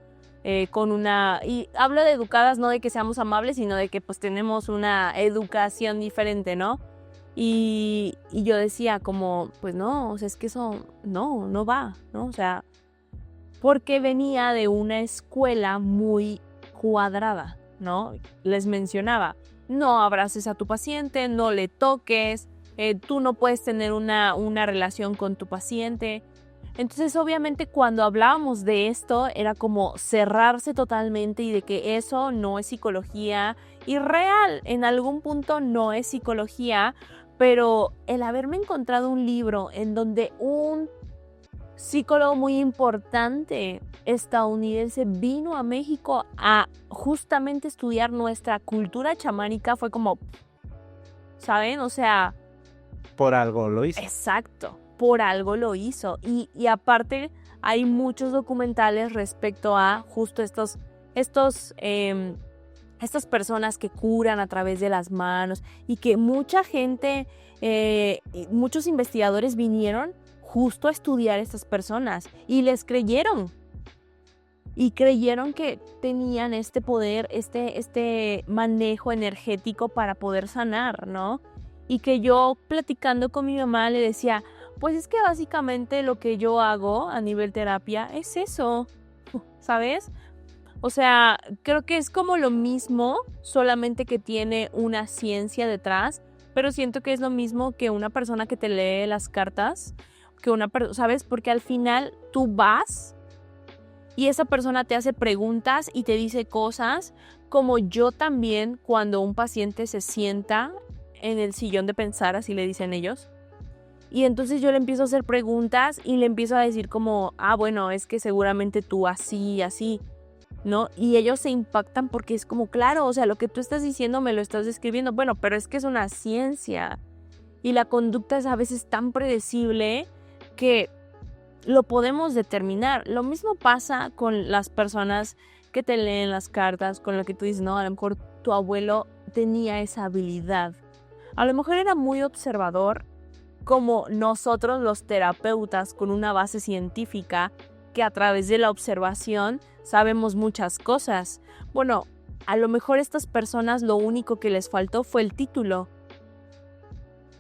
Y hablo de educadas no de que seamos amables, sino de que pues tenemos una educación diferente, ¿no? Y yo decía como, pues no, o sea, es que eso no va, ¿no? O sea, porque venía de una escuela muy cuadrada, ¿no? Les mencionaba, no abraces a tu paciente, no le toques, tú no puedes tener una relación con tu paciente. Entonces, obviamente, cuando hablábamos de esto, era como cerrarse totalmente y de que eso no es psicología. Y real, en algún punto no es psicología, pero el haberme encontrado un libro en donde un psicólogo muy importante estadounidense vino a México a justamente estudiar nuestra cultura chamánica fue como, ¿saben? O sea, por algo lo hizo. Exacto, por algo lo hizo. Y aparte hay muchos documentales respecto a justo estas personas que curan a través de las manos y que mucha gente, muchos investigadores vinieron justo a estudiar a estas personas y les creyeron. Y creyeron que tenían este poder, este manejo energético para poder sanar, ¿no? Y que yo platicando con mi mamá le decía, pues es que básicamente lo que yo hago a nivel terapia es eso, ¿sabes? O sea, creo que es como lo mismo, solamente que tiene una ciencia detrás, pero siento que es lo mismo que una persona que te lee las cartas, ¿sabes? Porque al final tú vas y esa persona te hace preguntas y te dice cosas, como yo también cuando un paciente se sienta en el sillón de pensar, así le dicen ellos. Y entonces yo le empiezo a hacer preguntas y le empiezo a decir como, bueno, es que seguramente tú así, ¿no? Y ellos se impactan porque es como, claro, o sea, lo que tú estás diciendo me lo estás describiendo. Bueno, pero es que es una ciencia. Y la conducta es a veces tan predecible que lo podemos determinar. Lo mismo pasa con las personas que te leen las cartas, con lo que tú dices, no, a lo mejor tu abuelo tenía esa habilidad. A lo mejor era muy observador, como nosotros los terapeutas con una base científica que a través de la observación sabemos muchas cosas. Bueno, a lo mejor estas personas lo único que les faltó fue el título.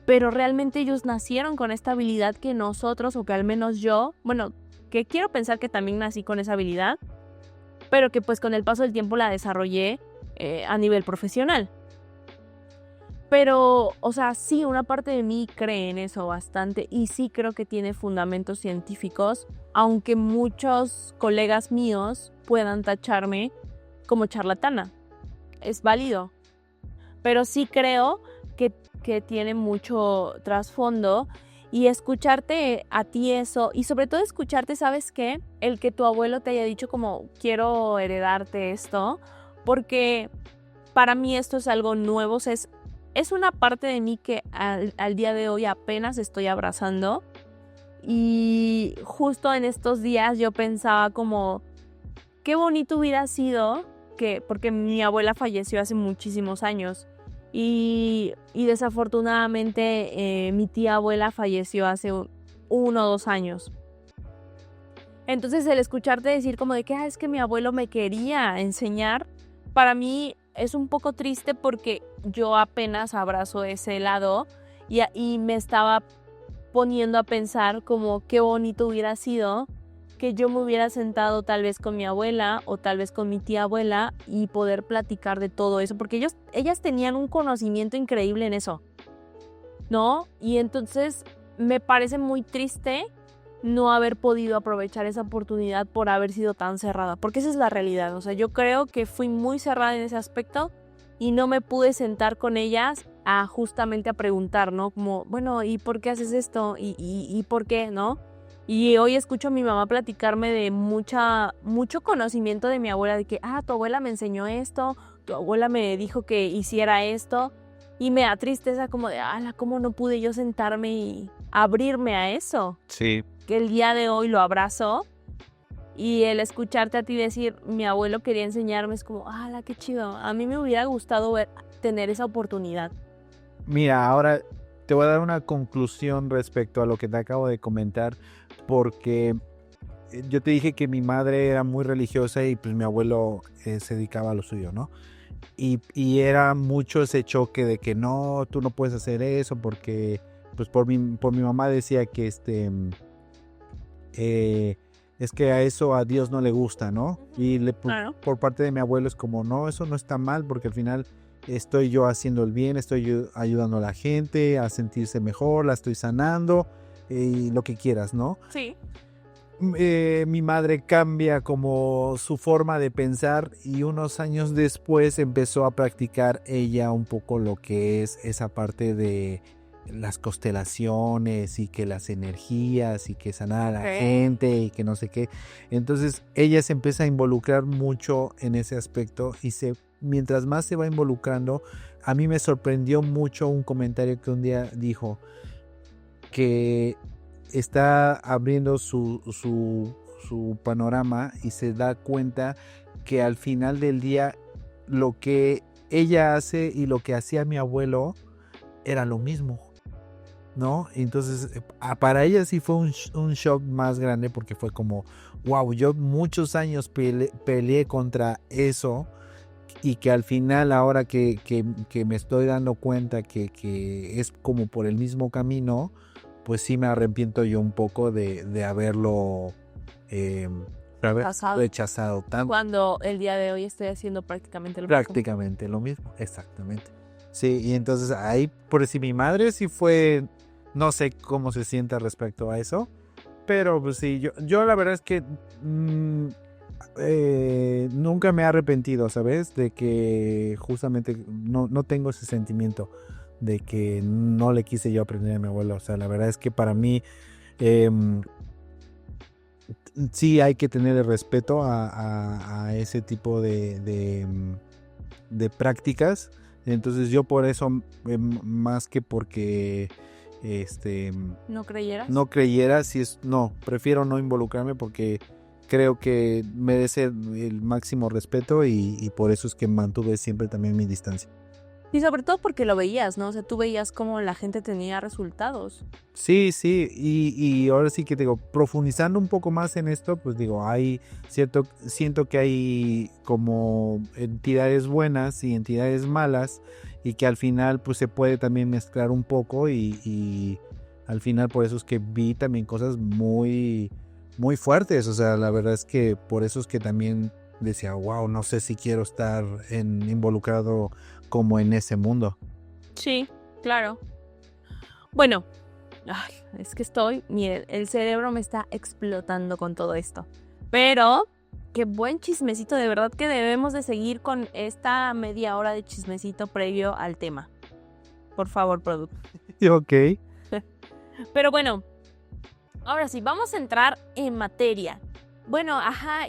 Pero realmente ellos nacieron con esta habilidad que nosotros, o que al menos yo, bueno, que quiero pensar que también nací con esa habilidad, pero que pues con el paso del tiempo la desarrollé a nivel profesional. Pero, o sea, sí, una parte de mí cree en eso bastante y sí creo que tiene fundamentos científicos, aunque muchos colegas míos puedan tacharme como charlatana. Es válido. Pero sí creo que tiene mucho trasfondo y escucharte a ti eso, y sobre todo escucharte, ¿sabes qué? El que tu abuelo te haya dicho como, quiero heredarte esto, porque para mí esto es algo nuevo, o sea, es una parte de mí que al día de hoy apenas estoy abrazando. Y justo en estos días yo pensaba como, qué bonito hubiera sido, porque mi abuela falleció hace muchísimos años. Y desafortunadamente mi tía abuela falleció hace 1 o 2 años. Entonces el escucharte decir como de que es que mi abuelo me quería enseñar, para mí es un poco triste porque yo apenas abrazo ese lado y me estaba poniendo a pensar como qué bonito hubiera sido que yo me hubiera sentado tal vez con mi abuela o tal vez con mi tía abuela y poder platicar de todo eso, porque ellas tenían un conocimiento increíble en eso, ¿no? Y entonces me parece muy triste no haber podido aprovechar esa oportunidad por haber sido tan cerrada, porque esa es la realidad. O sea, yo creo que fui muy cerrada en ese aspecto y no me pude sentar con ellas a justamente a preguntar, ¿no? Como, bueno, ¿y por qué haces esto? ¿Y por qué, no? Y hoy escucho a mi mamá platicarme de mucho conocimiento de mi abuela, de que, tu abuela me enseñó esto, tu abuela me dijo que hiciera esto, y me da tristeza como de, ¿cómo no pude yo sentarme y abrirme a eso? Sí. Que el día de hoy lo abrazo, y el escucharte a ti decir, mi abuelo quería enseñarme, es como, qué chido, a mí me hubiera gustado tener esa oportunidad. Mira, ahora te voy a dar una conclusión respecto a lo que te acabo de comentar, porque yo te dije que mi madre era muy religiosa y pues mi abuelo se dedicaba a lo suyo, ¿no? Y era mucho ese choque de que no, tú no puedes hacer eso porque pues por mi mamá decía que es que a Dios no le gusta, ¿no? Y Claro. por parte de mi abuelo es como, no, eso no está mal porque al final estoy yo haciendo el bien, estoy yo ayudando a la gente a sentirse mejor, la estoy sanando y lo que quieras, ¿no? Sí. Mi madre cambia como su forma de pensar y unos años después empezó a practicar ella un poco lo que es esa parte de las constelaciones y que las energías y que sanar a la gente y que no sé qué. Entonces ella se empieza a involucrar mucho en ese aspecto y mientras más se va involucrando, a mí me sorprendió mucho un comentario que un día dijo que está abriendo su panorama y se da cuenta que al final del día lo que ella hace y lo que hacía mi abuelo era lo mismo, ¿no? Entonces para ella sí fue un shock más grande porque fue como, wow, yo muchos años peleé contra eso y que al final ahora que me estoy dando cuenta que es como por el mismo camino, pues sí me arrepiento yo un poco de haberlo rechazado tanto. Cuando el día de hoy estoy haciendo prácticamente lo mismo, exactamente. Sí, y entonces ahí, por decir, mi madre sí fue, no sé cómo se siente respecto a eso, pero pues sí, yo la verdad es que nunca me he arrepentido, ¿sabes? De que justamente no tengo ese sentimiento de que no le quise yo aprender a mi abuelo. O sea, la verdad es que para mí sí hay que tener el respeto a ese tipo de prácticas. Entonces yo por eso, más que porque ¿No creyeras? No creyera, prefiero no involucrarme porque creo que merece el máximo respeto y por eso es que mantuve siempre también mi distancia. Y sobre todo porque lo veías, ¿no? O sea, tú veías cómo la gente tenía resultados. Sí, y ahora sí que digo, profundizando un poco más en esto, pues digo, siento que hay como entidades buenas y entidades malas y que al final pues se puede también mezclar un poco y al final por eso es que vi también cosas muy, muy fuertes. O sea, la verdad es que por eso es que también decía, wow, no sé si quiero estar involucrado como en ese mundo. Sí, claro. Bueno, es que el cerebro me está explotando con todo esto. Pero, qué buen chismecito, de verdad que debemos de seguir con esta media hora de chismecito previo al tema. Por favor, producto. Ok. Pero bueno, ahora sí, vamos a entrar en materia. Bueno,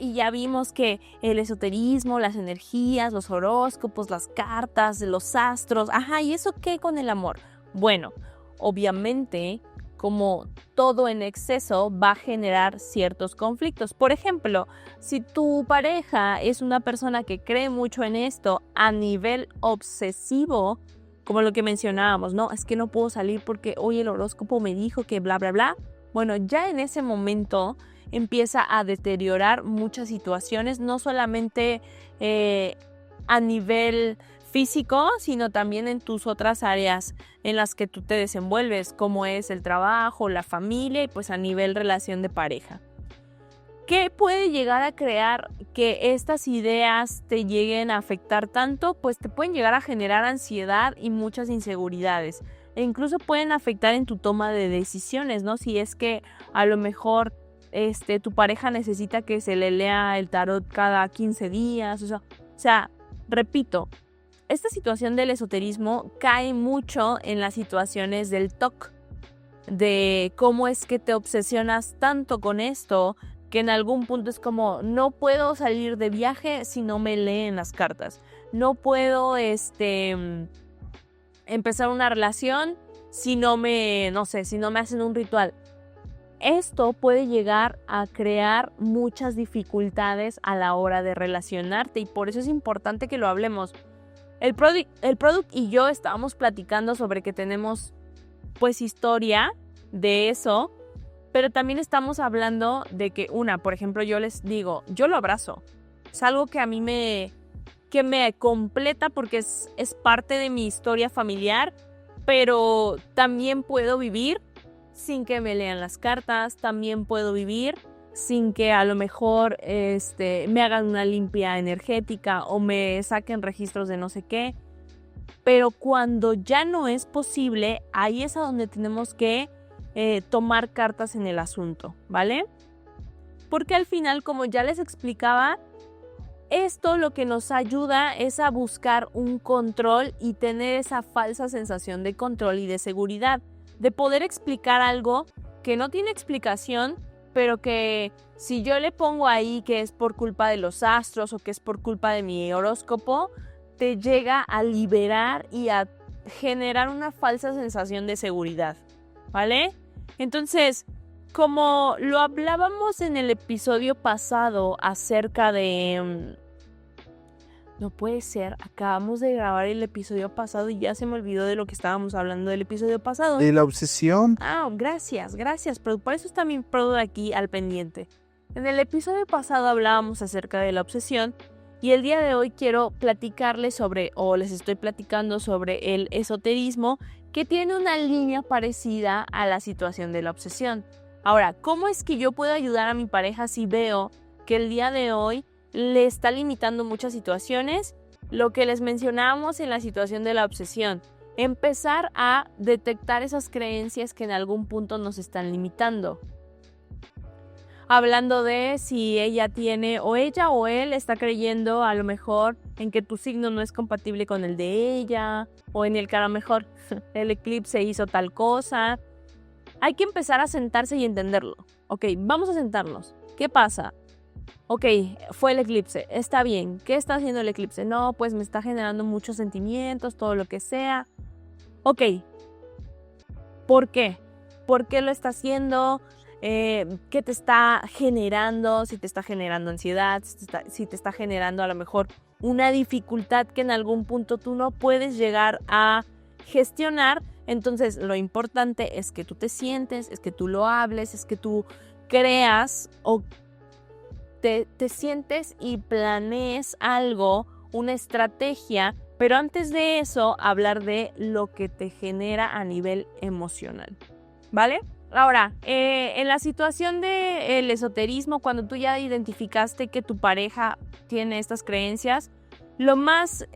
y ya vimos que el esoterismo, las energías, los horóscopos, las cartas, los astros, ¿y eso qué con el amor? Bueno, obviamente, como todo en exceso va a generar ciertos conflictos. Por ejemplo, si tu pareja es una persona que cree mucho en esto a nivel obsesivo, como lo que mencionábamos, ¿no? Es que no puedo salir porque hoy el horóscopo me dijo que bla, bla, bla. Bueno, ya en ese momento empieza a deteriorar muchas situaciones, no solamente a nivel físico, sino también en tus otras áreas en las que tú te desenvuelves, como es el trabajo, la familia y pues a nivel relación de pareja. ¿Qué puede llegar a crear que estas ideas te lleguen a afectar tanto? Pues te pueden llegar a generar ansiedad y muchas inseguridades. E incluso pueden afectar en tu toma de decisiones, ¿no? Si es que a lo mejor tu pareja necesita que se le lea el tarot cada 15 días. O sea, repito, esta situación del esoterismo cae mucho en las situaciones del TOC, de cómo es que te obsesionas tanto con esto que en algún punto es como, no puedo salir de viaje si no me leen las cartas, no puedo empezar una relación si no me hacen un ritual. Esto puede llegar a crear muchas dificultades a la hora de relacionarte y por eso es importante que lo hablemos. El product y yo estábamos platicando sobre que tenemos pues historia de eso, pero también estamos hablando de que por ejemplo, yo les digo, yo lo abrazo. Es algo que a mí me completa porque es parte de mi historia familiar, pero también puedo vivir sin que me lean las cartas, también puedo vivir sin que a lo mejor me hagan una limpia energética o me saquen registros de no sé qué. Pero cuando ya no es posible, ahí es a donde tenemos que tomar cartas en el asunto, ¿vale? Porque al final, como ya les explicaba, esto lo que nos ayuda es a buscar un control y tener esa falsa sensación de control y de seguridad, de poder explicar algo que no tiene explicación, pero que si yo le pongo ahí que es por culpa de los astros o que es por culpa de mi horóscopo, te llega a liberar y a generar una falsa sensación de seguridad, ¿vale? Entonces, como lo hablábamos en el episodio pasado acerca de... No puede ser, acabamos de grabar el episodio pasado y ya se me olvidó de lo que estábamos hablando del episodio pasado. ¿De la obsesión? Gracias, pero por eso está mi Produ aquí al pendiente. En el episodio pasado hablábamos acerca de la obsesión y el día de hoy quiero platicarles les estoy platicando sobre el esoterismo, que tiene una línea parecida a la situación de la obsesión. Ahora, ¿cómo es que yo puedo ayudar a mi pareja si veo que el día de hoy le está limitando muchas situaciones? Lo que les mencionábamos en la situación de la obsesión, empezar a detectar esas creencias que en algún punto nos están limitando. Hablando de si ella o él está creyendo a lo mejor en que tu signo no es compatible con el de ella, o en el que a lo mejor el eclipse hizo tal cosa. Hay que empezar a sentarse y entenderlo. Ok, vamos a sentarnos. ¿Qué pasa? Ok, fue el eclipse, está bien. ¿Qué está haciendo el eclipse? No, pues me está generando muchos sentimientos, todo lo que sea. Ok, ¿por qué? ¿Por qué lo está haciendo? ¿Qué te está generando? Si te está generando ansiedad, si te está generando a lo mejor una dificultad que en algún punto tú no puedes llegar a gestionar. Entonces lo importante es que tú te sientes, es que tú lo hables, es que tú creas o te sientes y planees algo, una estrategia, pero antes de eso hablar de lo que te genera a nivel emocional, ¿vale? Ahora, en la situación del esoterismo, cuando tú ya identificaste que tu pareja tiene estas creencias, lo más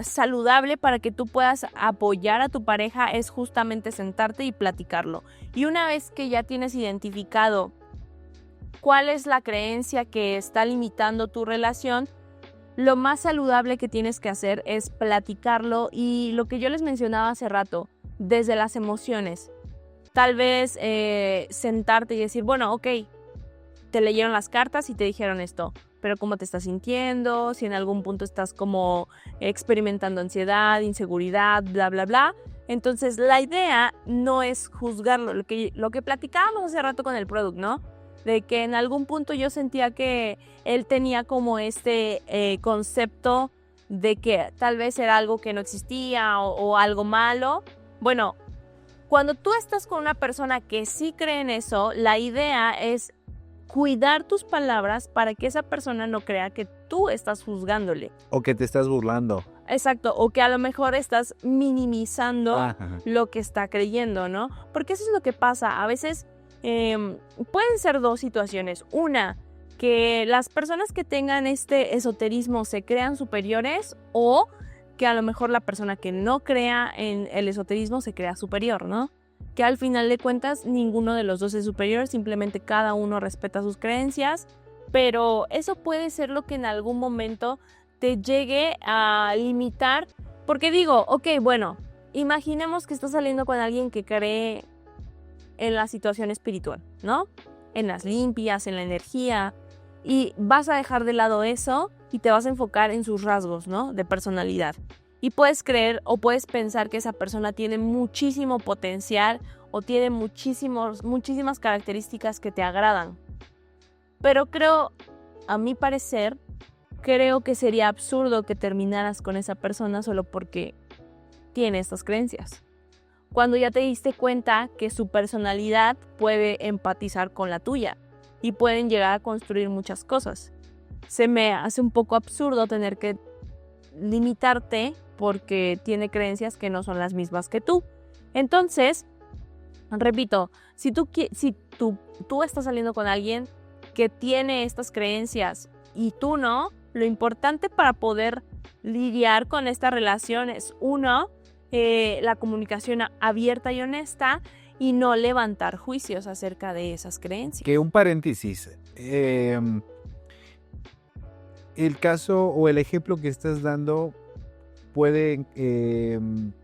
saludable para que tú puedas apoyar a tu pareja es justamente sentarte y platicarlo. Y una vez que ya tienes identificado cuál es la creencia que está limitando tu relación, lo más saludable que tienes que hacer es platicarlo y lo que yo les mencionaba hace rato, desde las emociones. Tal vez sentarte y decir, bueno, ok, te leyeron las cartas y te dijeron esto, pero ¿cómo te estás sintiendo? Si en algún punto estás como experimentando ansiedad, inseguridad, bla, bla, bla. Entonces la idea no es juzgarlo, lo que platicábamos hace rato con el product, ¿no? De que en algún punto yo sentía que él tenía como concepto de que tal vez era algo que no existía o algo malo. Bueno, cuando tú estás con una persona que sí cree en eso, la idea es cuidar tus palabras para que esa persona no crea que tú estás juzgándole. O que te estás burlando. Exacto, o que a lo mejor estás minimizando lo que está creyendo, ¿no? Porque eso es lo que pasa. A veces pueden ser dos situaciones. Una, que las personas que tengan este esoterismo se crean superiores, o que a lo mejor la persona que no crea en el esoterismo se crea superior, ¿no? Que al final de cuentas ninguno de los dos es superior, simplemente cada uno respeta sus creencias, pero eso puede ser lo que en algún momento te llegue a limitar Porque digo, ok, bueno, imaginemos que estás saliendo con alguien que cree en la situación espiritual, ¿no? En las limpias, en la energía, y vas a dejar de lado eso y te vas a enfocar en sus rasgos, ¿no? De personalidad. Y puedes creer o puedes pensar que esa persona tiene muchísimo potencial o tiene muchísimas características que te agradan. Pero creo, a mi parecer, creo que sería absurdo que terminaras con esa persona solo porque tiene estas creencias. Cuando ya te diste cuenta que su personalidad puede empatizar con la tuya y pueden llegar a construir muchas cosas. Se me hace un poco absurdo tener que limitarte porque tiene creencias que no son las mismas que tú. Entonces, repito, si tú estás saliendo con alguien que tiene estas creencias y tú no, lo importante para poder lidiar con esta relación es, uno, la comunicación abierta y honesta y no levantar juicios acerca de esas creencias. Que un paréntesis. El caso o el ejemplo que estás dando puede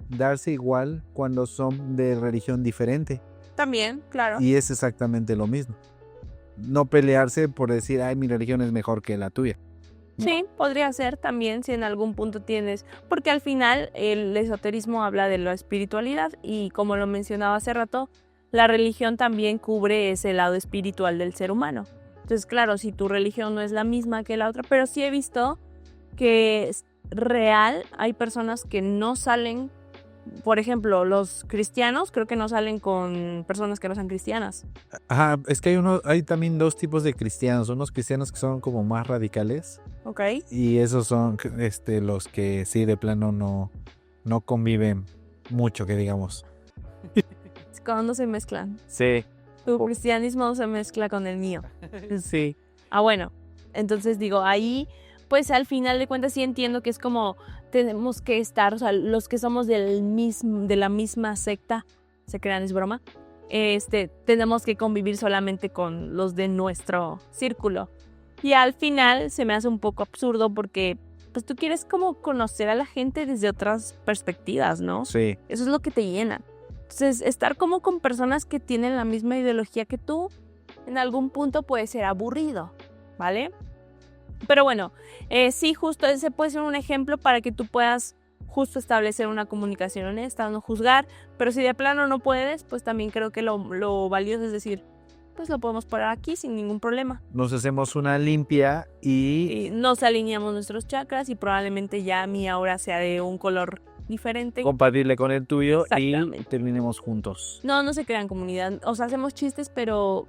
darse igual cuando son de religión diferente. También, claro. Y es exactamente lo mismo. No pelearse por decir, ay, mi religión es mejor que la tuya. Sí, podría ser también si en algún punto tienes, porque al final el esoterismo habla de la espiritualidad y como lo mencionaba hace rato, la religión también cubre ese lado espiritual del ser humano. Entonces, claro, si tu religión no es la misma que la otra, pero sí he visto que es real, hay personas que no salen, por ejemplo, los cristianos creo que no salen con personas que no sean cristianas. Ajá, es que hay también dos tipos de cristianos, unos cristianos que son como más radicales. Ok. Y esos son los que sí de plano no conviven mucho, que digamos. Es cuando se mezclan. Sí. Tu cristianismo no se mezcla con el mío. Sí. Bueno, entonces digo, ahí pues al final de cuentas sí entiendo que es como tenemos que estar, o sea, los que somos de la misma secta, se crean, es broma, tenemos que convivir solamente con los de nuestro círculo. Y al final se me hace un poco absurdo porque pues tú quieres como conocer a la gente desde otras perspectivas, ¿no? Sí. Eso es lo que te llena. Entonces, estar como con personas que tienen la misma ideología que tú, en algún punto puede ser aburrido, ¿vale? Pero bueno, sí, justo ese puede ser un ejemplo para que tú puedas justo establecer una comunicación honesta, no juzgar, pero si de plano no puedes, pues también creo que lo valioso es decir, pues lo podemos poner aquí sin ningún problema. Nos hacemos una limpia y nos alineamos nuestros chakras y probablemente ya mi aura sea de un color diferente. Compatible con el tuyo y terminemos juntos. No se crean comunidad. O sea, hacemos chistes, pero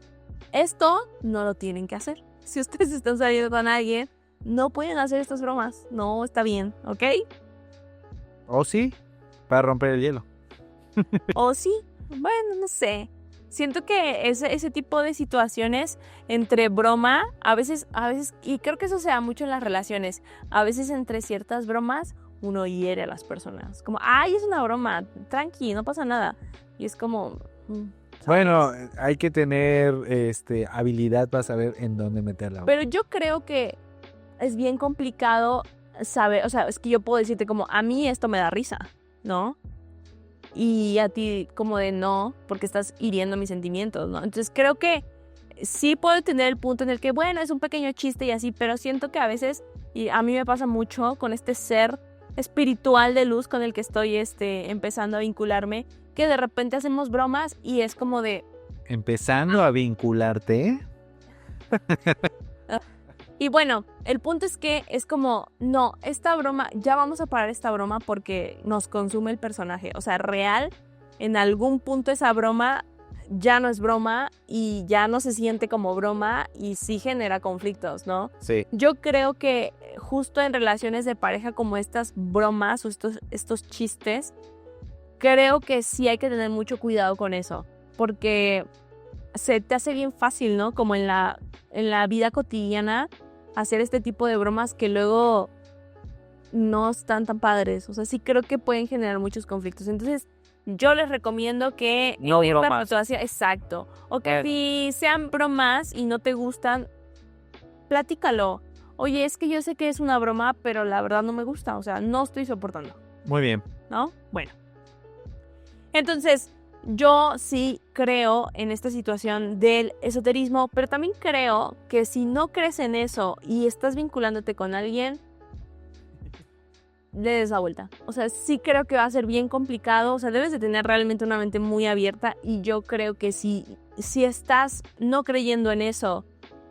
esto no lo tienen que hacer. Si ustedes están saliendo con alguien, no pueden hacer estas bromas. No está bien, ¿ok? ¿O sí? Para romper el hielo. ¿O sí? Bueno, no sé. Siento que ese tipo de situaciones entre broma, a veces, y creo que eso se da mucho en las relaciones, a veces entre ciertas bromas uno hiere a las personas. Como, ay, es una broma, tranqui, no pasa nada. Y es como... ¿sabes? Bueno, hay que tener habilidad para saber en dónde meterla. Pero yo creo que es bien complicado saber, o sea, es que yo puedo decirte como, a mí esto me da risa, ¿no? Y a ti como de no, porque estás hiriendo mis sentimientos, ¿no? Entonces creo que sí puedo tener el punto en el que, bueno, es un pequeño chiste y así, pero siento que a veces, y a mí me pasa mucho con este ser espiritual de luz con el que estoy empezando a vincularme, que de repente hacemos bromas y es como de... ¿Empezando a vincularte? Y bueno, el punto es que es como, no, esta broma, ya vamos a parar esta broma porque nos consume el personaje. O sea, real, en algún punto esa broma ya no es broma y ya no se siente como broma y sí genera conflictos, ¿no? Sí. Yo creo que justo en relaciones de pareja como estas bromas o estos chistes, creo que sí hay que tener mucho cuidado con eso, porque se te hace bien fácil, ¿no? Como en la vida cotidiana, hacer este tipo de bromas que luego no están tan padres. O sea, sí creo que pueden generar muchos conflictos. Entonces, yo les recomiendo que... No bromas. Exacto. O que si sean bromas y no te gustan, platícalo. Oye, es que yo sé que es una broma, pero la verdad no me gusta. O sea, no estoy soportando. Muy bien. ¿no? Bueno. Entonces, yo sí creo en esta situación del esoterismo, pero también creo que si no crees en eso y estás vinculándote con alguien, le des la vuelta. O sea, sí creo que va a ser bien complicado. O sea, debes de tener realmente una mente muy abierta y yo creo que si estás no creyendo en eso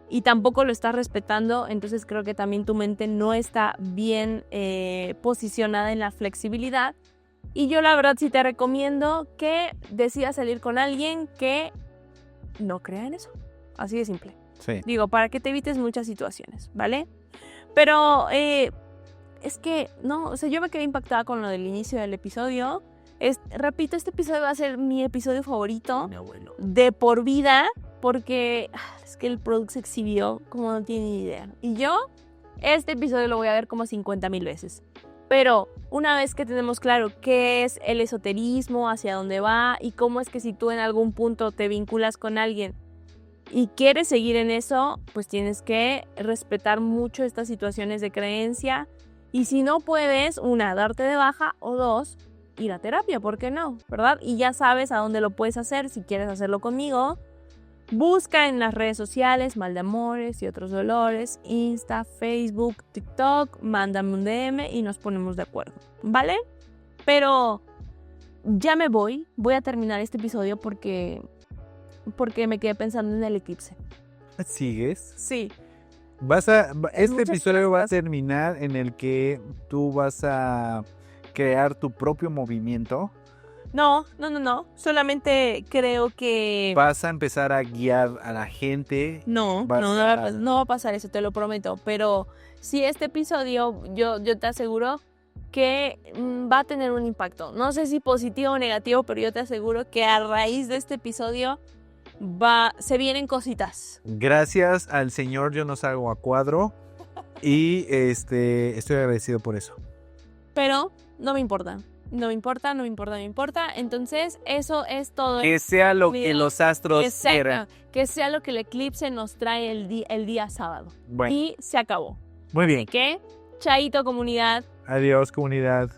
y tampoco lo estás respetando, entonces creo que también tu mente no está bien posicionada en la flexibilidad. Y yo la verdad sí te recomiendo que decidas salir con alguien que no crea en eso. Así de simple. Sí. Digo, para que te evites muchas situaciones, ¿vale? Pero es que, no, o sea, yo me quedé impactada con lo del inicio del episodio. Repito, este episodio va a ser mi episodio favorito de por vida, porque es que el producto se exhibió como no tiene ni idea. Y yo, este episodio lo voy a ver como 50,000 veces. Pero una vez que tenemos claro qué es el esoterismo, hacia dónde va y cómo es que si tú en algún punto te vinculas con alguien y quieres seguir en eso, pues tienes que respetar mucho estas situaciones de creencia. Y si no puedes, una, darte de baja o dos, ir a terapia, ¿por qué no? ¿Verdad? Y ya sabes a dónde lo puedes hacer si quieres hacerlo conmigo. Busca en las redes sociales Mal de Amores y Otros Dolores, Insta, Facebook, TikTok, mándame un DM y nos ponemos de acuerdo, ¿vale? Pero ya me voy a terminar este episodio porque me quedé pensando en el eclipse. ¿Sigues? Sí. Este Muchas episodio va a cosas. terminar en el que tú vas a crear tu propio movimiento. No. Solamente creo que... Vas a empezar a guiar a la gente. No va a pasar eso, te lo prometo. Pero sí, este episodio, yo te aseguro que va a tener un impacto. No sé si positivo o negativo, pero yo te aseguro que a raíz de este episodio se vienen cositas. Gracias al Señor yo no salgo a cuadro. Y estoy agradecido por eso. Pero no me importa. No me importa. Entonces, eso es todo. Que sea lo Mira, que los astros quieran. Exacto. Que sea lo que el eclipse nos trae el día sábado. Bueno, Y se acabó. muy bien. Así que, chaito comunidad. Adiós, comunidad.